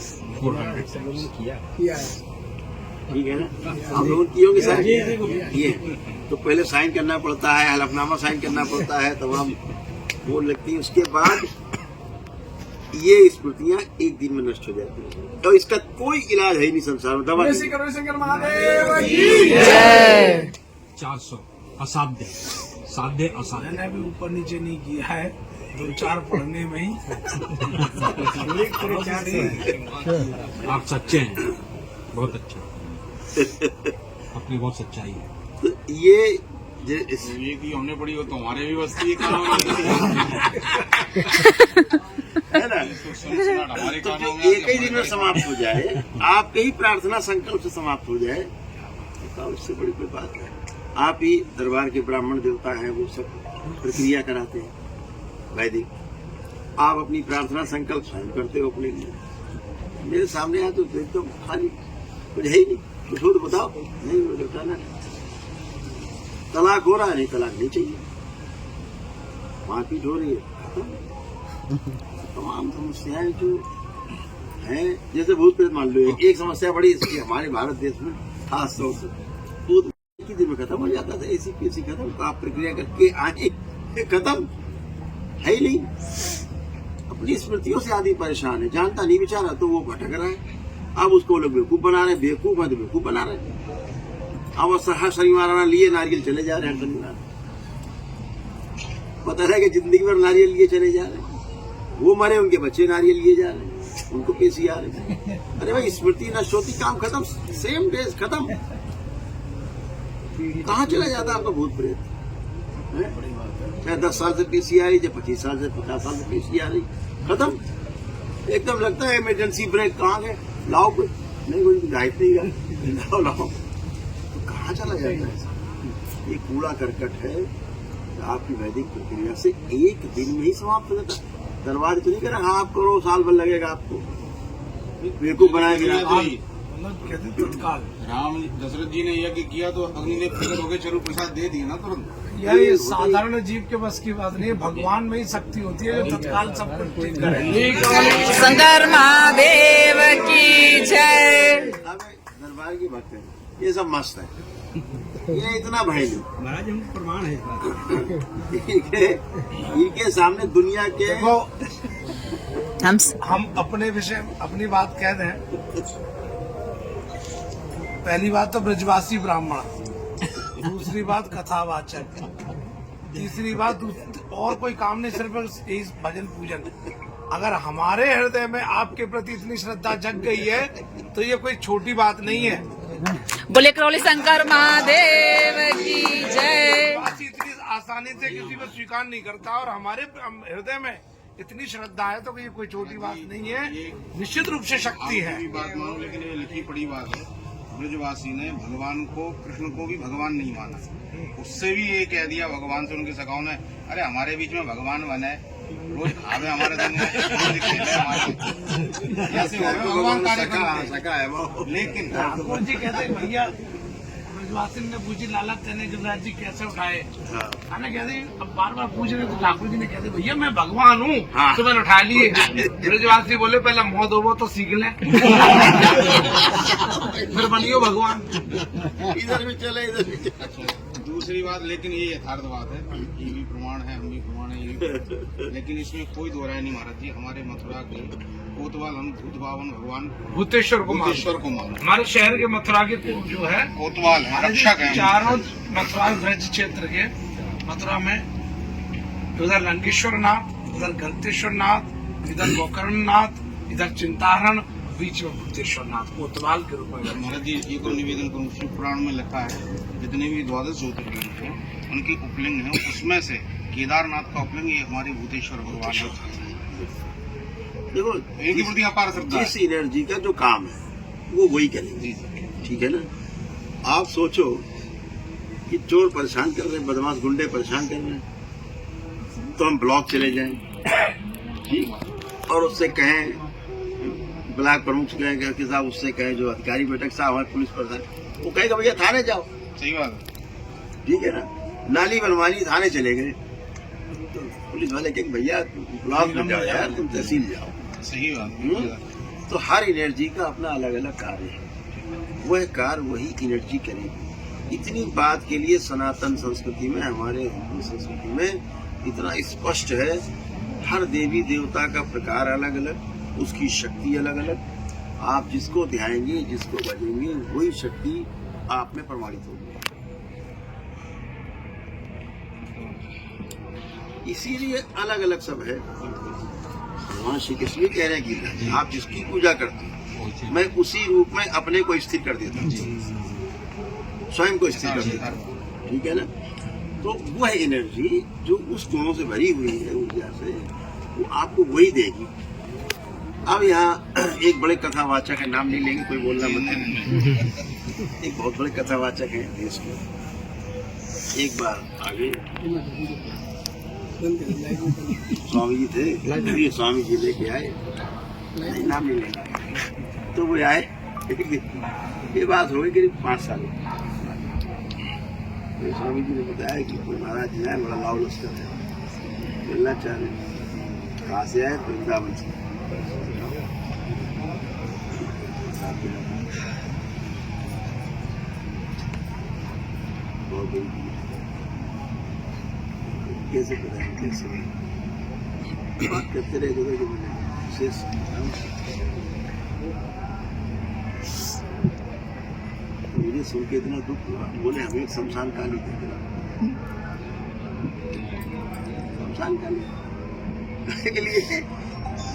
ठीक है ना, आप लोगों की होंगे सारी ये, तो पहले साइन करना पड़ता है, हलफनामा साइन करना पड़ता है, तमाम वो लगती है। उसके बाद ये स्मृतियां एक दिन में नष्ट हो जाती है, तो इसका कोई इलाज है ही नहीं संसार में। दवा 400 असाध्य, साध्य असाध्य। मैंने अभी ऊपर नीचे नहीं किया है, 2-4 पढ़ने में ही। आप सच्चे हैं, बहुत अच्छा, अपनी बहुत सच्चाई है। तो ये ये की हमने पढ़ी हो तो हमारे भी बस की काम है ना, हमारे तो काम जो एक ही दिन में समाप्त हो जाए, आपके ही प्रार्थना संकल्प से समाप्त हो जाए, तो उससे बड़ी कोई बात है। आप ही दरबार के ब्राह्मण देवता हैं, वो सब प्रक्रिया कराते हैं वैदिक। आप अपनी प्रार्थना संकल्प स्वयं करते हो अपने लिए। मेरे सामने आए तो एकदम खाली, कुछ है ही नहीं, कुछ हो तो बताओ। नहीं वो बताना, तलाक हो रहा है, नहीं तलाक नहीं चाहिए, मारपीट हो रही है, खत्म। तमाम समस्याएं जो हैं, जैसे भूत प्रेत मान लो, एक समस्या बड़ी इसकी हमारे भारत देश में खास तौर से भूत की दिन में खत्म हो जाता था, ऐसी पीसी खत्म, आप प्रक्रिया करके आए खत्म है ही नहीं। अपनी स्मृतियों से आदमी परेशान है, जानता नहीं बेचारा, तो वो भटक रहा है। अब उसको लोग बेवकूफ बना रहे हैं, बेवकूफ है तो बेवकूफ बना रहे हैं। अब हर शनिवार आना लिए नारियल चले जा रहे हैं, हर शनिवार पता है कि जिंदगी भर नारियल लिए चले जा रहे हैं। वो मरे, उनके बच्चे नारियल लिए जा रहे हैं, उनको पेशी आ रही है। अरे भाई स्मृति नष्ट होती, काम खत्म, सेम डेज खत्म। कहाँ चला जाता आपका भूत प्रेत? चाहे 10 साल से पेशी आ रही, चाहे 25 साल से 50 साल से पेशी आ रही, खत्म। एकदम लगता है इमरजेंसी ब्रेक, कहाँ गए, लाओ कोई नहीं, कोई गायब नहीं गया, लाओ। तो कहाँ चला जाता है? ये कूड़ा करकट है, आपकी वैदिक प्रक्रिया से एक दिन में ही समाप्त हो जाता है। दरबार तो नहीं कह रहा आप करो, साल भर लगेगा आपको, बेवकूफ बनाएगा। कहते तत्काल राम दशरथ जी ने यज्ञ किया तो अग्नि ने प्रकट होकर चलो प्रसाद दे दिया ना तुरंत। यार ये साधारण जीव के बस की बात नहीं है, भगवान में ही शक्ति होती है जो तत्काल सब कुछ ठीक करे। शंकर महादेव की जय। दरबार की बात है, ये सब मस्त है, ये इतना भय नहीं। महाराज हम प्रमाण है इस बात का। इनके सामने दुनिया के देखो, हम अपने विषय अपनी बात कह दें। पहली बात तो ब्रजवासी ब्राह्मण, दूसरी बात कथावाचक, तीसरी बात और कोई काम नहीं, सिर्फ यही भजन पूजन। अगर हमारे हृदय में आपके प्रति इतनी श्रद्धा जग गई है तो ये कोई छोटी बात नहीं है। बोले करौली शंकर महादेव की जय। इतनी आसानी से किसी को स्वीकार नहीं करता, और हमारे हृदय में इतनी श्रद्धा है तो ये कोई छोटी बात नहीं है, निश्चित रूप से शक्ति है। बात मानो, लेकिन ये लिखी पड़ी बात है। ब्रजवासी ने भगवान को, कृष्ण को भी भगवान नहीं माना, उससे भी ये कह दिया भगवान से उनके सखाओं ने, अरे हमारे बीच में भगवान बने, रोज खावे हमारे दिन में, रोज खेले हमारे, ऐसे हो गए भगवान कार्य सका है वो। लेकिन ठाकुर जी कहते हैं भैया, ब्रजवासी ने पूछी लाला तेने गिरिराज जी कैसे उठाए, खाना कहते अब बार बार पूछ रहे तो ठाकुर जी ने कहते भैया मैं भगवान हूँ, तो मैंने उठा लिए। ब्रजवासी बोले पहले मुँह धोवो तो सीख ले, फिर बनियो भगवान। इधर भी चले, इधर भी चले। दूसरी बात, लेकिन ये यथार्थ बात है, ये भी प्रमाण है, हम भी प्रमाण है, ये भी। लेकिन इसमें कोई दो राय नहीं महाराज जी। हमारे मथुरा के कोतवाल, हम भूत भावन भगवान भूतेश्वर को मानो। हमारे शहर के मथुरा के जो है कोतवाल है, रक्षक है। चारों मथुरा ब्रज क्षेत्र के, मथुरा में उधर लंकेश्वर नाथ, उधर गंतेश्वर नाथ, इधर गोकर्ण नाथ, इधर चिंताहरण, बीच में भूतेश्वर नाथ, कोतवाल के रूप में। महाराज जी ये तो निवेदन करूँ, शिव पुराण में लिखा है जितने भी 12 ज्योतिर्लिंग हैं उनके उपलिंग हैं, उसमें से केदारनाथ का उपलिंग ये हमारे भूतेश्वर भगवान है। देखो, इनके प्रति अपार श्रद्धा जिस एनर्जी का जो काम है वो वही करेंगे, ठीक है ना। आप सोचो कि चोर परेशान कर रहे हैं, बदमाश गुंडे परेशान कर रहे हैं, तो हम ब्लॉक चले जाएं ठीक, और उससे कहें, ब्लॉक प्रमुख से कहें कि साहब उससे कहें जो अधिकारी बैठक साहब हमारे पुलिस प्रधान, वो कहेगा भैया थाने जाओ, सही बात है। ठीक है ना। नाली बनवानी, थाने चले गए तो पुलिस वाले कहेंगे भैया ब्लॉक में जाओ यार, तुम तहसील जाओ। सही बात है। तो हर एनर्जी का अपना अलग अलग कार्य है, वह कार्य वही एनर्जी करेगी। इतनी बात के लिए सनातन संस्कृति में, हमारे हिंदू संस्कृति में इतना स्पष्ट है, हर देवी देवता का प्रकार अलग अलग, उसकी शक्ति अलग अलग। आप जिसको ध्याएंगे, जिसको भजेंगे, वही शक्ति आप में प्रमाणित होगी। इसीलिए अलग अलग सब है। भगवान श्री कृष्ण भी कह रहे हैं कि आप जिसकी पूजा करते हैं, मैं उसी रूप में अपने को स्थिर कर देता हूँ, स्वयं को स्थिर कर देता हूँ, ठीक है ना। तो वह एनर्जी जो उस गुणों से भरी हुई है, ऊर्जा से, वो आपको वही देगी। अब यहाँ एक बड़े कथावाचक है, नाम नहीं लेंगे, कोई बोलना मत, एक बहुत बड़े कथावाचक है देश के। एक बार आगे स्वामी जी थे, ये स्वामी जी लेके आए, नहीं नाम नहीं लेंगे, तो वो आए, ये बात हो गई करीब 5 साल। तो स्वामी जी ने बताया कि कोई महाराज जी आए, बड़ा लाव लश्कर है, मिलना चाह रहे, कहाँ से आए, वृंदावन से। बहुत बड़ी कैसे पता है, कैसे बात करते रहे जो मैंने विशेष मुझे सुन के इतना दुख हुआ। बोले हमें एक शमशान काली दे दो। शमशान काली के लिए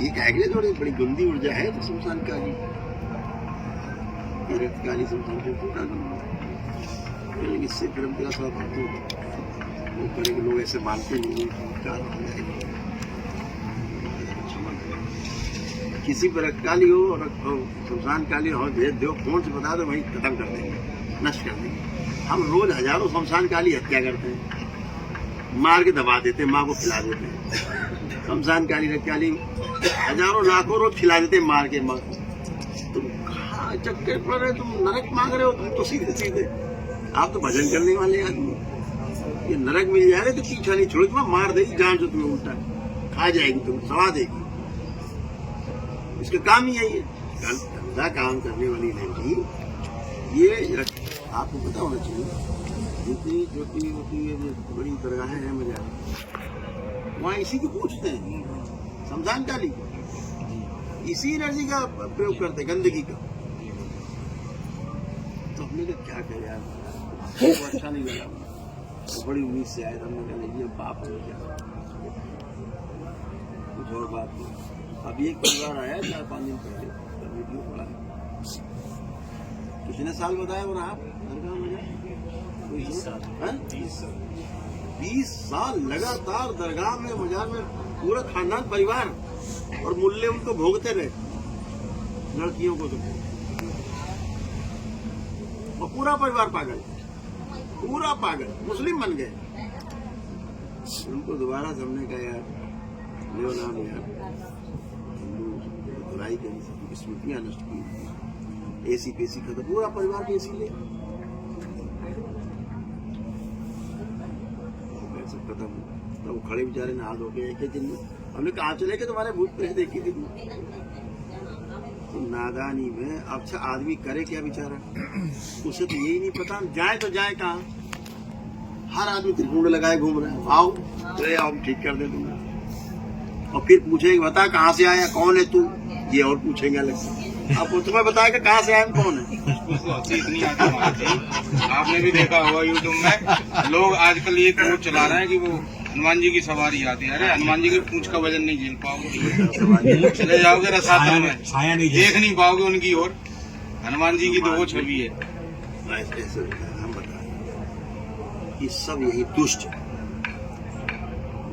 ये कहेंगे थोड़ी बड़ी गंदी ऊर्जा है, तो शमशान काली, रक्त काली शमशान को टूटा दूंगा, इससे परंपरा थोड़ा भक्त वो करेंगे। लोग ऐसे मानते नहीं, किसी पर रक्त काली हो और शमशान काली हो, भेज दो, फोन से बता दो, वहीं खत्म कर देंगे, नष्ट कर देंगे। हम रोज हजारों शमशान काली हत्या करते हैं, मार के दबा देते हैं, माँ को खिला देते हैं। शमशान काली रक्त काली हजारों लाखों रोज खिला देते हैं, मार के माँ को। तुम कहाँ चक्कर पड़ रहे, तुम नरक मांग रहे हो, तुम तो सीधे सीधे आप तो भजन करने वाले आदमी, ये नरक मिल जाए तो पीछा नहीं छोड़, तुम्हें मार देगी जान से, तुम्हें उल्टा खा जाएगी, तुम्हें सवा देगी। इसका काम ही यही है, गंदा काम करने वाली नहीं। ये आपको पता होना चाहिए, जितनी ज्योति होती है, बड़ी दरगाहें हैं मजा, वहाँ इसी को पूछते हैं, शमशान काली, इसी एनर्जी का प्रयोग करते हैं, गंदगी का। तो हमने कहा क्या करें यार, वो अच्छा नहीं लगा, तो बड़ी उम्मीद से आए, हमने कहा ये पाप हो गया, कुछ और बात नहीं। अभी एक परिवार आया 4-5 दिन पहले, वीडियो पड़ा, कितने साल बताया और आप दरगाह में जाए, 20 साल लगातार दरगाह में, मजार में, पूरा खानदान परिवार, और मुल्ले उनको भोगते रहे, लड़कियों को तो, और पूरा परिवार पागल, पूरा पागल, मुस्लिम बन गए। उनको दोबारा हमने कहा यार, ले नाम यार, बुराई करी, सबकी स्मृतियां नष्ट की, एसी पेसी खत्म, पूरा परिवार के एसी ले सब खत्म। तो वो खड़े बेचारे नहा धो गए एक दिन में। हमने कहा चले कि तुम्हारे भूत प्रेत देखी थी, तो नादानी में अच्छा आदमी करे क्या बेचारा, उसे तो यही नहीं पता, जाए तो जाए कहाँ। हर आदमी त्रिकुंड लगाए घूम रहा है, आओ तो आओ ठीक कर दे दूंगा, और फिर पूछेंगे बता कहाँ से आया, कौन है तू, ये और पूछेंगे अलग से। अब वो तुम्हें बताएगा कहाँ से आया, कौन है। इतनी आती, आपने भी देखा होगा यूट्यूब में, लोग आजकल ये कोड चला रहे हैं कि वो हनुमान जी की सवारी आती है। अरे हनुमान जी की पूंछ का वजन नहीं झेल पाओगे, चले जाओगे रसातल में, देख नहीं पाओगे उनकी ओर। हनुमान जी की तो वो छवि है। हम बता कि सब यही दुष्ट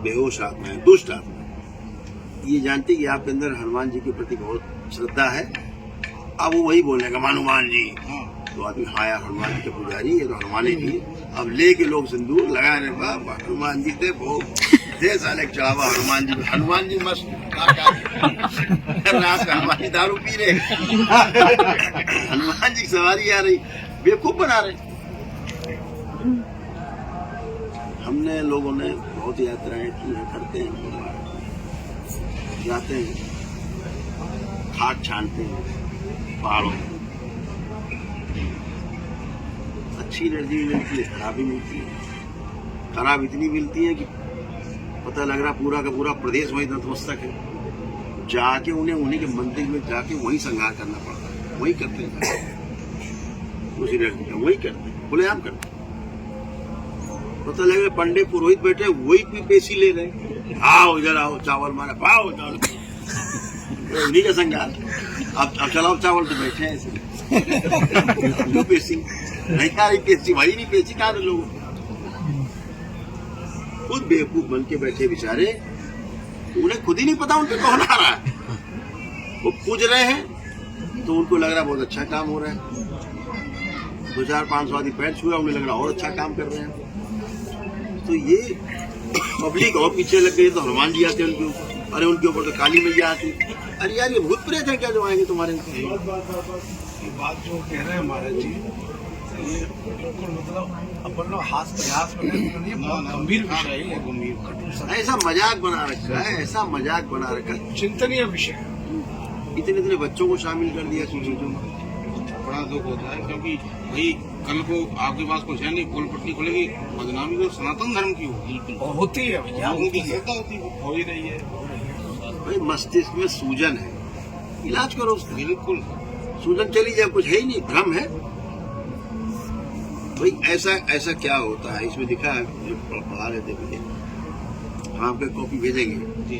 बेहोश आत्मा है, दुष्ट आत्मा। ये जानती कि आपके अंदर हनुमान जी के प्रति बहुत श्रद्धा है, अब वो वही बोलेगा हनुमान जी, तो आदमी हाया हनुमान जी के पुजारी, ये तो हनुमान ही थी। अब लेके लोग सिंदूर लगाने का हनुमान जी थे वो दे साले चढ़ावा हनुमान जी मस्त रात में हनुमान जी दारू पी रहे, हनुमान जी की सवारी आ रही, बेवकूफ बना रहे। हमने लोगों ने बहुत यात्राएं की हैं, करते हैं, जाते हैं, खाट छानते हैं पहाड़ों में, अच्छी एनर्जी मिलती है, खराब भी मिलती है। खराब इतनी मिलती है कि पता लग रहा पूरा का पूरा प्रदेश वही नतमस्तक है, जाके उन्हीं के मंदिर में जाके वही संहार करना पड़ता है, वही करते हैं, उसी एनर्जी वही करते हैं, खुलेआम करते हैं। पता लग रहा पंडित पुरोहित बैठे वही भी पेशी ले रहे, आओ इधर आओ चावल मारा पाओ, उन्हीं का संगार। अब चलाओ चावल तो बैठे हैं ऐसे पेशी नहीं खा रही, पेशी वही नहीं, पेशी खा रहे लोग, खुद बेवकूफ बन के बैठे बेचारे, उन्हें खुद ही नहीं पता उनके कौन आ रहा है। वो पूज रहे हैं तो उनको लग रहा बहुत अच्छा काम हो रहा है, 2-4-500 आदमी पैर छुआ, उन्हें लग रहा और अच्छा काम कर रहे हैं। तो ये पब्लिक और पीछे लग गई, तो हनुमान जी आते हैं उनके ऊपर, अरे उनके ऊपर तो काली मैया आती, अरे यार ये भूत प्रेत है क्या जो आएंगे तुम्हारे ऊपर? ये बात जो कह रहे हैं महाराज जी, ये बिल्कुल मतलब अपन लोग हाथ प्रयास में नहीं, बहुत गंभीर विषय है ये, गंभीर ऐसा मजाक बना रखा है, ऐसा मजाक बना रखा है, चिंतनीय विषय है। इतने बच्चों को शामिल कर दिया चीजों में। बड़ा दुख होता है, क्योंकि भाई कल को आपके पास कुछ है नहीं, पोल पट्टी खुलेगी, बदनामी तो सनातन धर्म की होगी, और होती है भैया, लोगों की श्रद्धा होती है, हो ही रही है। भाई मस्तिष्क में सूजन है, इलाज करो उसका। बिल्कुल सूजन चली जाए, कुछ है ही नहीं, भ्रम है। भाई ऐसा क्या होता है, इसमें दिखा है, जो पढ़ा रहे थे मुझे, हम आपके कॉपी भेजेंगे जी,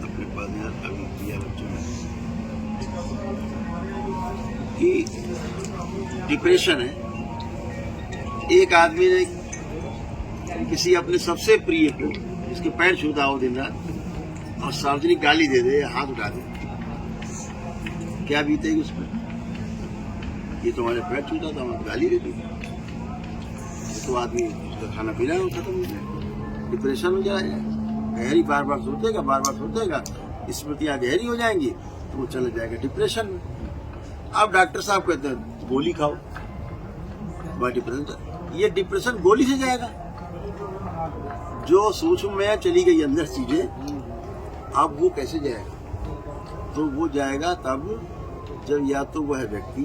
अपने पास यार, अभी दिया बच्चों ने कि डिप्रेशन है। एक आदमी ने किसी अपने सबसे प्रिय को, जिसके पैर छूता हो दिन रात, और सार्वजनिक गाली दे दे, हाथ उठा दे, क्या बीतेगी उस पर? ये तुम्हारे पैर छूता था, हमें गाली दे दी, तो आदमी उसका खाना पीना खत्म हो जाएगा, डिप्रेशन हो जाएगा, गहरी बार बार सोचेगा, स्मृतियां गहरी हो जाएंगी, तो वो चले जाएगा डिप्रेशन में। अब डॉक्टर साहब कहते हैं गोली खाओ, डिप्रेशन, ये डिप्रेशन गोली से जाएगा। जो सूक्ष्म में चली गई अंदर चीजें, अब वो कैसे जाएगा? तो वो जाएगा तब जब या तो वह व्यक्ति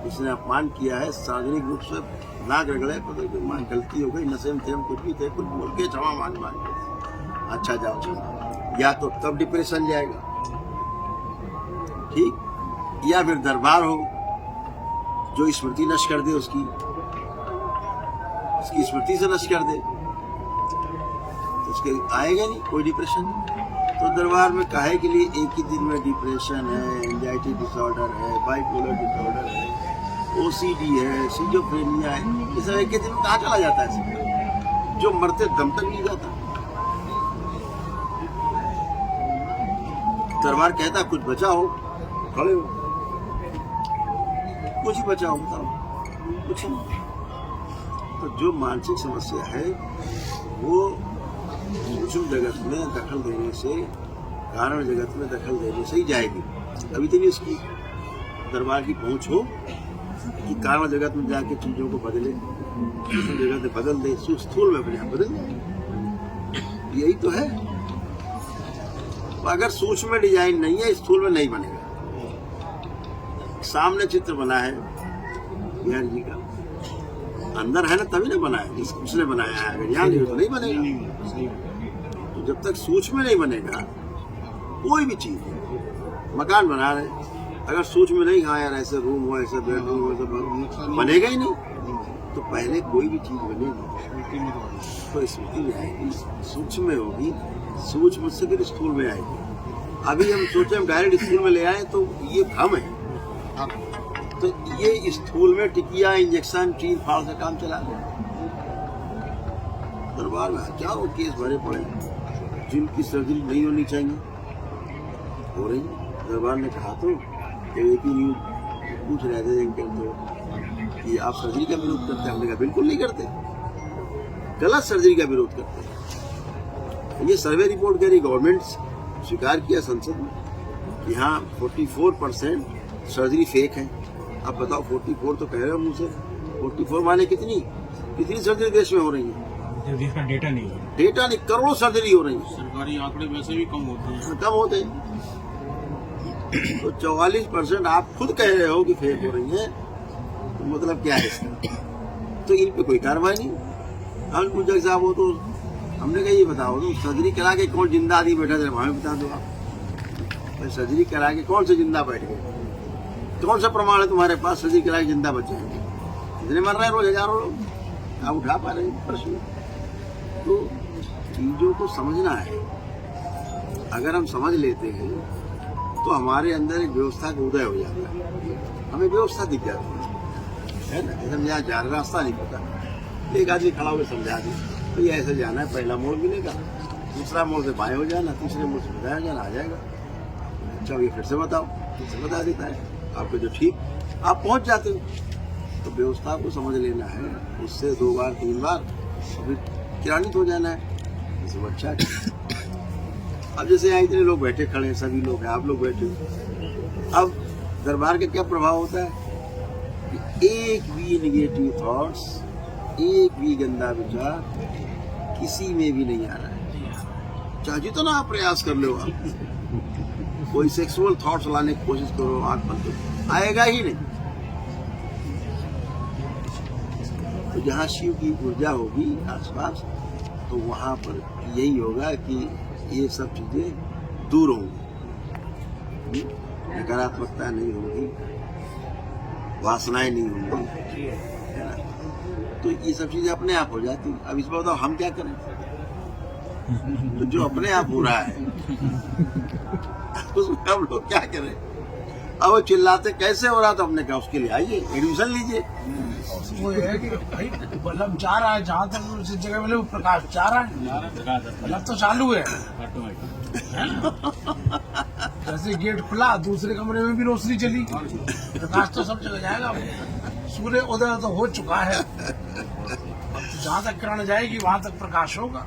जिसने अपमान किया है सार्वजनिक रूप से नाक रगड़े, मान गलती हो गई, नशे में थे, कुछ भी थे, कुछ बोल के क्षमा मान के अच्छा जाओ चलो, या तो तब डिप्रेशन जाएगा, ठीक, या फिर दरबार हो जो स्मृति नष्ट कर दे, उसकी स्मृति से नष्ट कर दे, तो उसके आएगा नहीं कोई डिप्रेशन। तो दरबार में काहे के लिए एक ही दिन में डिप्रेशन है, एंजाइटी डिसऑर्डर है, बाइपोलर डिसऑर्डर है, ओसीडी है, सिजोफ्रेनिया है, ये सब एक ही दिन में कहाँ चला जाता है? जो मरते दम तक नहीं जाता। दरबार कहता कुछ बचा हो, खड़े हो, कुछ ही बचा हो, बताओ कुछ नहीं। तो जो मानसिक समस्या है वो सूक्ष्म जगत में दखल देने से, कारण जगत में दखल देने से ही जाएगी। अभी तो नहीं उसकी दरबार की पहुंच हो कि कारण जगत में जाके चीजों को बदले, सूक्ष्म जगत में बदल दे, स्थूल में अपने आप बदल दे, यही तो है। अगर सूक्ष्म में डिजाइन नहीं है, स्थूल में नहीं बनेगा। सामने चित्र बना है बिहार जी का, अंदर है ना तभी ना बना है, उसने बनाया है, अगर यहाँ नहीं तो नहीं बनेगा। तो जब तक सूक्ष्म में नहीं बनेगा कोई भी चीज, मकान बना रहे, अगर सूक्ष्म में नहीं, हाँ यार ऐसे रूम हो, ऐसे बेडरूम हो, ऐसे बनेगा ही नहीं। तो पहले कोई भी चीज बनेगी तो स्मृति में आएगी, सूक्ष्म में होगी, सूक्ष्म से फिर स्थूल में आएगी। अभी हम सोचे हम डायरेक्ट स्थूल में ले आए तो ये भ्रम है। तो ये स्थूल में टिकिया, इंजेक्शन, चीर फाड़ से काम चला गया। दरबार में हजारों केस भरे पड़े जिनकी सर्जरी नहीं होनी चाहिए, हो रही। दरबार ने कहा तो एक ही न्यूज पूछ रहे थे, तो कि आप सर्जरी का विरोध करते हैं। हमने कहा बिल्कुल नहीं करते, गलत सर्जरी का विरोध करते हैं। ये सर्वे रिपोर्ट कह रही, गवर्नमेंट स्वीकार किया संसद में कि हाँ 44% सर्जरी फेक है। अब बताओ 44 तो कह रहे हो मुझे से, 44 माने कितनी सर्जरी देश में हो रही है? जिसका डेटा नहीं है, डेटा नहीं, करोड़ों सर्जरी हो रही है। सरकारी आंकड़े वैसे भी कम होते हैं। कम होते हैं। तो 44% आप खुद कह रहे हो कि फेक हो रही है, तो मतलब क्या है इसका? तो इन पे कोई कार्रवाई नहीं। हम पूछा साहब हो तो हमने कहा ये बताओ तो सर्जरी करा के कौन जिंदा आदमी बैठा था, हमें बता दो आप। तो सर्जरी करा के कौन से जिंदा बैठ गए? कौन सा प्रमाण है तुम्हारे पास सर्जरी करा के जिंदा बचे हैं? इतने मर रहे हैं रोज हजारों लोग, आप उठा पा रहे हैं प्रश्न? तो चीजों को समझना है। अगर हम समझ लेते हैं तो हमारे अंदर एक व्यवस्था का उदय हो जाता है, हमें व्यवस्था दिख जाती है ना। जैसे हम यहाँ जा रहे, रास्ता नहीं पता, एक आदमी खड़ा होकर समझा दे तो ये ऐसे जाना है, पहला मोड़ मिलेगा, दूसरा मोड़ से बाएं हो जाना, तीसरे मोड़ से दाएं हो जाना, आ जाएगा। अच्छा ये फिर से बताओ, फिर से बता देता है आपको जो ठीक, आप पहुंच जाते हो। तो व्यवस्था को समझ लेना है, उससे 2 बार 3 बार फिर किरानित हो जाना है, इससे अच्छा है। अब जैसे यहाँ इतने लोग बैठे खड़े हैं, सभी लोग हैं, आप लोग बैठे हो, अब दरबार का क्या प्रभाव होता है कि एक भी निगेटिव थॉट्स, एक भी गंदा विचार किसी में भी नहीं आ रहा है। चाहे जितना आप प्रयास कर लो, आप कोई सेक्सुअल थॉट्स लाने की कोशिश करो, आंख बंद करो, आएगा ही नहीं। तो जहाँ शिव की ऊर्जा होगी आसपास, तो वहाँ पर यही होगा कि ये सब चीजें दूर होंगी, नकारात्मकता नहीं होगी, वासनाएं नहीं होंगी, है ना। तो ये सब चीजें अपने आप हो जाती। अब इसमें बताओ हम क्या करें? तो जो अपने आप हो रहा है उसमें हम लोग क्या करें? अब वो चिल्लाते कैसे हो रहा, तो हमने कहा उसके लिए आइए एडमिशन लीजिए। वो है कि भाई बल्ब जा रहा है, जहाँ तक उस जगह मिले वो प्रकाश जा रहा है, बल्ब तो चालू है। जैसे गेट खुला, दूसरे कमरे में भी रोशनी चली, प्रकाश तो सब जगह जाएगा। सूर्य उदय तो हो चुका है, अब तो जहाँ तक किरण जाएगी वहाँ तक प्रकाश होगा।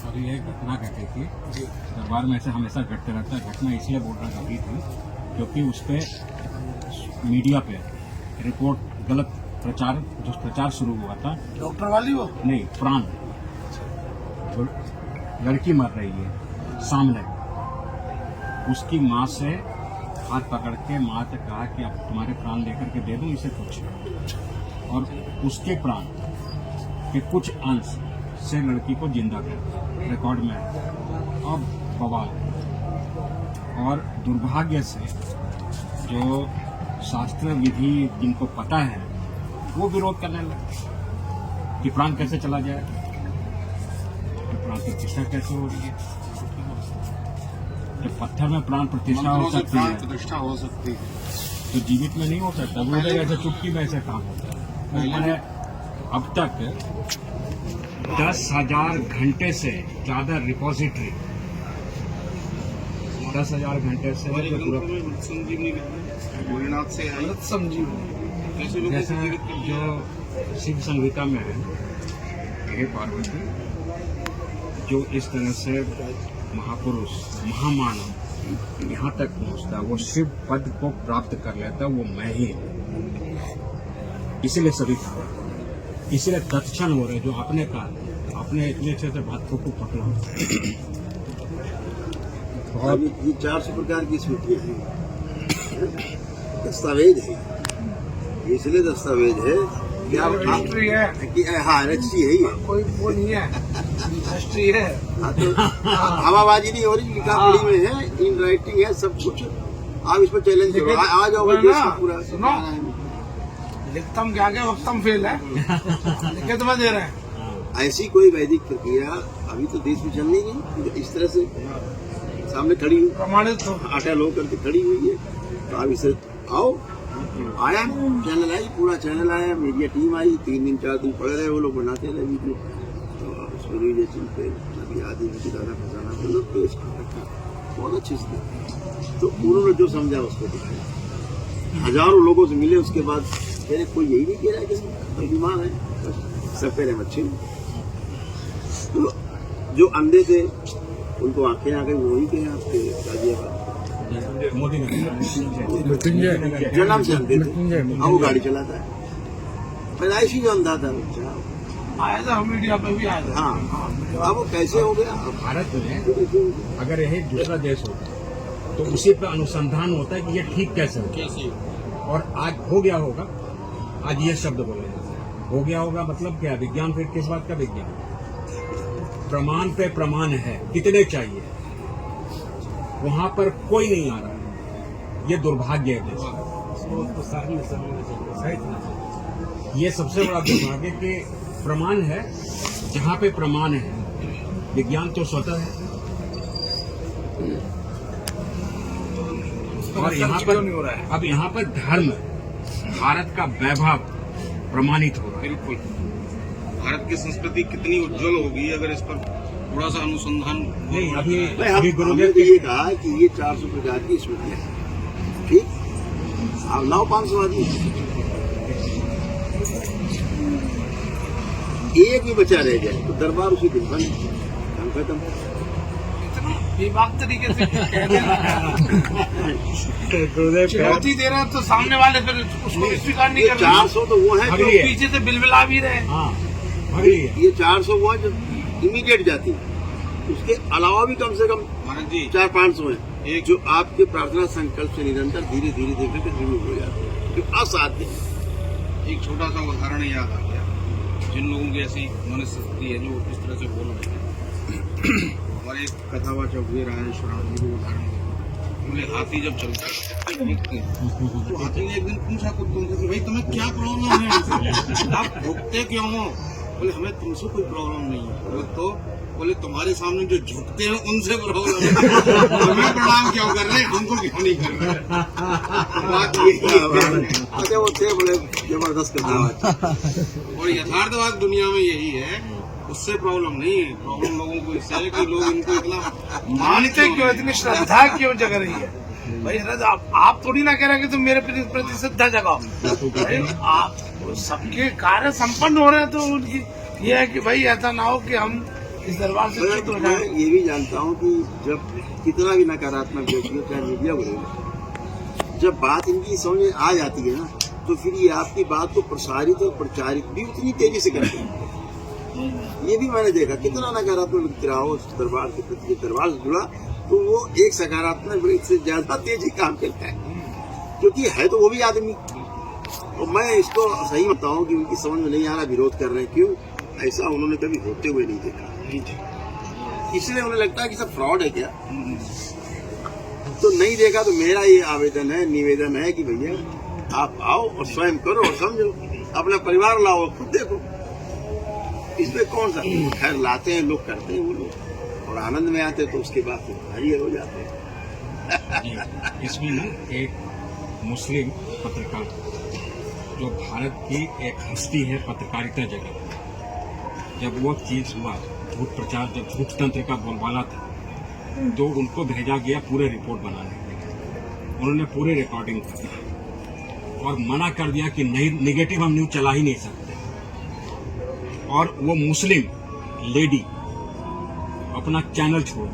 और ये घटना घटी थी दरबार में, ऐसे हमेशा घटते रहता है। घटना इसलिए बोल रहा घटी थी क्योंकि उस पर मीडिया पे रिपोर्ट गलत प्रचार, जो प्रचार शुरू हुआ था, डॉक्टर वाली वो नहीं प्राण, जो लड़की मर रही है सामने, उसकी माँ से हाथ पकड़ के माँ से कहा कि अब तुम्हारे प्राण लेकर के दे दूं इसे कुछ, और उसके प्राण के कुछ अंश से लड़की को जिंदा कर रिकॉर्ड में है। अब बवाल, और दुर्भाग्य से जो शास्त्र विधि जिनको पता है वो विरोध करने लगे कि प्राण कैसे चला जाए, कि प्राण प्रतिष्ठा कैसे हो रही है, जब पत्थर में प्राण प्रतिष्ठा हो सकती है, प्रतिष्ठा हो सकती है, तो जीवित में नहीं हो सकता। वो ऐसे चुटकी में ऐसे काम होता है। मैंने अब तक 10,000 घंटे से ज्यादा रिपोजिटरी, 10,000 घंटे से पूरा संजीवनी भोलेनाथ से आई संजीवनी कैसे लोगों जैसा को जीवित कर दिया। जो शिव संहिता में है, हे पार्वती, जो इस तरह से महापुरुष महामानव यहाँ तक पहुँचता, वो शिव पद को प्राप्त कर लेता, वो मैं ही हूँ। इसीलिए सभी कहा, इसीलिए तत्क्षण हो रहे जो आपने कहा, आपने इतने अच्छे से बातों को पकड़ा। अब ये 400 प्रकार की स्मृतियाँ हैं, दस्तावेज है, इसलिए दस्तावेज है कि आप रजिस्ट्री है कि हाँ रजिस्ट्री है ये, कोई वो नहीं है, रजिस्ट्री है। हाँ, तो हवाबाजी नहीं हो रही, लिखा पढ़ी में है, इन राइटिंग है सब कुछ। आप इस पर चैलेंज करो, आ जाओ भाई, देश का पूरा सुनो, लिखतम क्या क्या वक्तम फेल है, लिखे तो मैं दे रहे हैं। ऐसी कोई वैदिक प्रक्रिया अभी तो देश में चल नहीं गई, इस तरह से सामने खड़ी हुई, प्रमाणित तो अटल होकर के खड़ी हुई है। तो आप इसे आओ, आया चैनल आई, पूरा चैनल आया, मीडिया टीम आई, 3 दिन 4 दिन पड़े रहे वो लोग, बनाते रहे वीडियो। तो उसमें रिलेशन पे अभी आदि दाना फसाना मतलब पेश कर रखा, बहुत अच्छे से। तो उन्होंने जो समझा उसको दिखाया, हजारों लोगों से मिले, उसके बाद कह रहे कोई यही नहीं कह रहा है कि हम बीमार हैं, बस सब कह रहे हम अच्छे हैं। तो जो अंधे थे उनको आंखें आ गई, वही कहे आपके गाजियाबाद मोदी ने जन्म से अंधे थे, अब वो गाड़ी चलाता है। पैदाइशी जो अंधा था बच्चा, आया था मीडिया पे भी आया था। हाँ, अब वो कैसे हो गया? भारत में अगर यह दूसरा देश होता तो उसी पर अनुसंधान होता है कि ये ठीक कैसे हो, और आज हो गया होगा। आज ये शब्द बोले हो गया होगा मतलब क्या? विज्ञान फिर किस बात का विज्ञान? प्रमाण पे प्रमाण है, कितने चाहिए? वहां पर कोई नहीं आ रहा है, ये दुर्भाग्य है देश का। ये सबसे बड़ा दुर्भाग्य कि प्रमाण है, जहां पे प्रमाण है, विज्ञान तो स्वतः है। और यहाँ पर अब यहाँ पर धर्म, भारत का वैभव प्रमाणित हो रहा है। बिल्कुल, भारत की संस्कृति कितनी उज्जवल होगी अगर इस पर थोड़ा सा अनुसंधान। नहीं, अभी हमने गुरुदेव तो ये कहा कि ये 400 प्रकार की स्मृतियां हैं, ठीक, आप लाओ 500 आदमी, एक भी बचा रह जाए तो दरबार उसी दिन बंद, काम खत्म। बेबाक तरीके से कह देना, चुनौती दे रहे हैं तो सामने वाले फिर उसको स्वीकार नहीं कर रहे। 400 तो वो है जो अभी पीछे से बिलबिला भी रहे। हाँ, अभी ये 400 वो है जो इमीडिएट जाती है, उसके अलावा भी कम से कम महाराज जी 400-500 है एक जो आपके प्रार्थना संकल्प से निरंतर धीरे धीरे धीरे धीरे रिमूव हो जाते हैं, जो असाध्य है। एक छोटा सा उदाहरण याद आ गया, जिन लोगों की ऐसी मनस्थिति है जो इस तरह से बोल रहे हैं। हमारे एक कथावाचक हुए राजेश्वर जी को उदाहरण दिया, बोले हाथी जब चलता है तो हाथी ने एक दिन पूछा कुत्तों से कि भाई तुम्हें क्या प्रॉब्लम है हमसे? आप भुगते क्यों हो? बोले हमें तुमसे कोई प्रॉब्लम नहीं है। बोले तुम्हारे सामने जो झुकते हैं उनसे प्रॉब्लम है, हमें प्रणाम क्यों कर रहे हैं, हमको क्यों नहीं कर रहे? बात यही है। अच्छा, वो थे बड़े जबरदस्त कथावाचक, और यथार्थवाद दुनिया में यही है, उससे प्रॉब्लम नहीं है। प्रॉब्लम लोगों को इससे है कि लोग इनको इतना मानते क्यों, इतनी श्रद्धा क्यों जग रही है? भाई आप थोड़ी ना कह रहे कि तुम मेरे प्रति श्रद्धा जगाओ। भाई आप सबके कार्य संपन्न हो रहे हैं तो उनकी ये है कि भाई ऐसा ना हो कि हम इस दरबार से च्युत हो मैं जाए। ये भी जानता हूँ कि जब कितना भी नकारात्मक व्यक्ति हो, चाहे मीडिया बोले, जब बात इनकी समझ में आ जाती है ना, तो फिर ये आपकी बात को प्रसारित और प्रचारित भी उतनी तेजी से करते हैं। ये भी मैंने देखा, कितना नकारात्मक व्यक्ति रहा हो दरबार के प्रति, दरबार से जुड़ा तो वो एक सकारात्मक व्यक्ति से ज्यादा तेजी काम करता है, क्योंकि है तो वो भी आदमी। और मैं इसको सही बताऊं कि उनकी समझ में नहीं आ रहा, विरोध कर रहे हैं। क्यों? ऐसा उन्होंने कभी होते हुए नहीं देखा, इसलिए उन्हें लगता है कि सब फ्रॉड है क्या। तो नहीं देखा तो मेरा ये आवेदन है, निवेदन है कि भैया आप आओ और स्वयं करो और समझो, अपना परिवार लाओ, खुद देखो, इसमें कौन सा। खैर लाते हैं लोग, करते हैं वो लोग, और आनंद में आते तो उसके बाद हरियर हो जाते हैं। इसमें ना एक मुस्लिम पत्रकार जो भारत की एक हस्ती है पत्रकारिता जगत, जब वो चीज हुआ, झूठ प्रचार, जब झूठ तंत्र का बोलबाला था, तो उनको भेजा गया पूरे रिपोर्ट बनाने के लिए। उन्होंने पूरे रिकॉर्डिंग की और मना कर दिया कि नहीं, निगेटिव हम न्यूज चला ही नहीं सकते। और वो मुस्लिम लेडी अपना चैनल छोड़,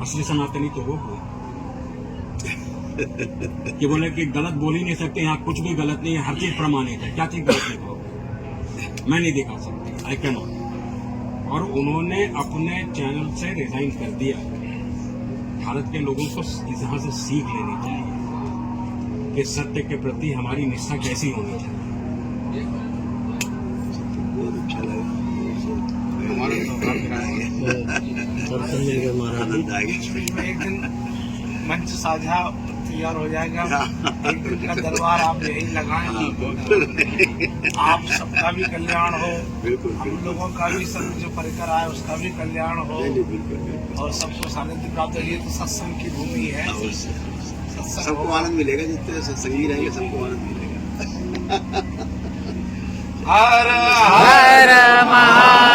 असली सनातनी तो वो हुई कि बोले कि गलत बोल ही नहीं सकते, यहाँ कुछ भी गलत नहीं है, हर चीज प्रमाणित है। क्या चीज गलत लिखो, मैं नहीं दिखा सकती, आई कैन नॉट। और उन्होंने अपने चैनल से रिजाइन कर दिया। भारत के लोगों को यहाँ से सीख लेनी चाहिए कि सत्य के प्रति हमारी निष्ठा कैसी होनी चाहिए। बहुत अच्छा लगा, हमारे सरकार कराएंगे। आनंद आ गया। एक दिन मंच साझा तैयार हो जाएगा, एक दिन का दरबार आप यही लगाएं, आप सबका भी कल्याण हो, बिल्कुल, हम लोगों का भी सब जो परिकर आए उसका भी कल्याण हो, बिल्कुल, और सबको सानिध्य प्राप्त हो। ये तो सत्संग की भूमि है, सबको आनंद मिलेगा, जितने सत्संगी रहेंगे सबको आनंद मिलेगा। हर हर महा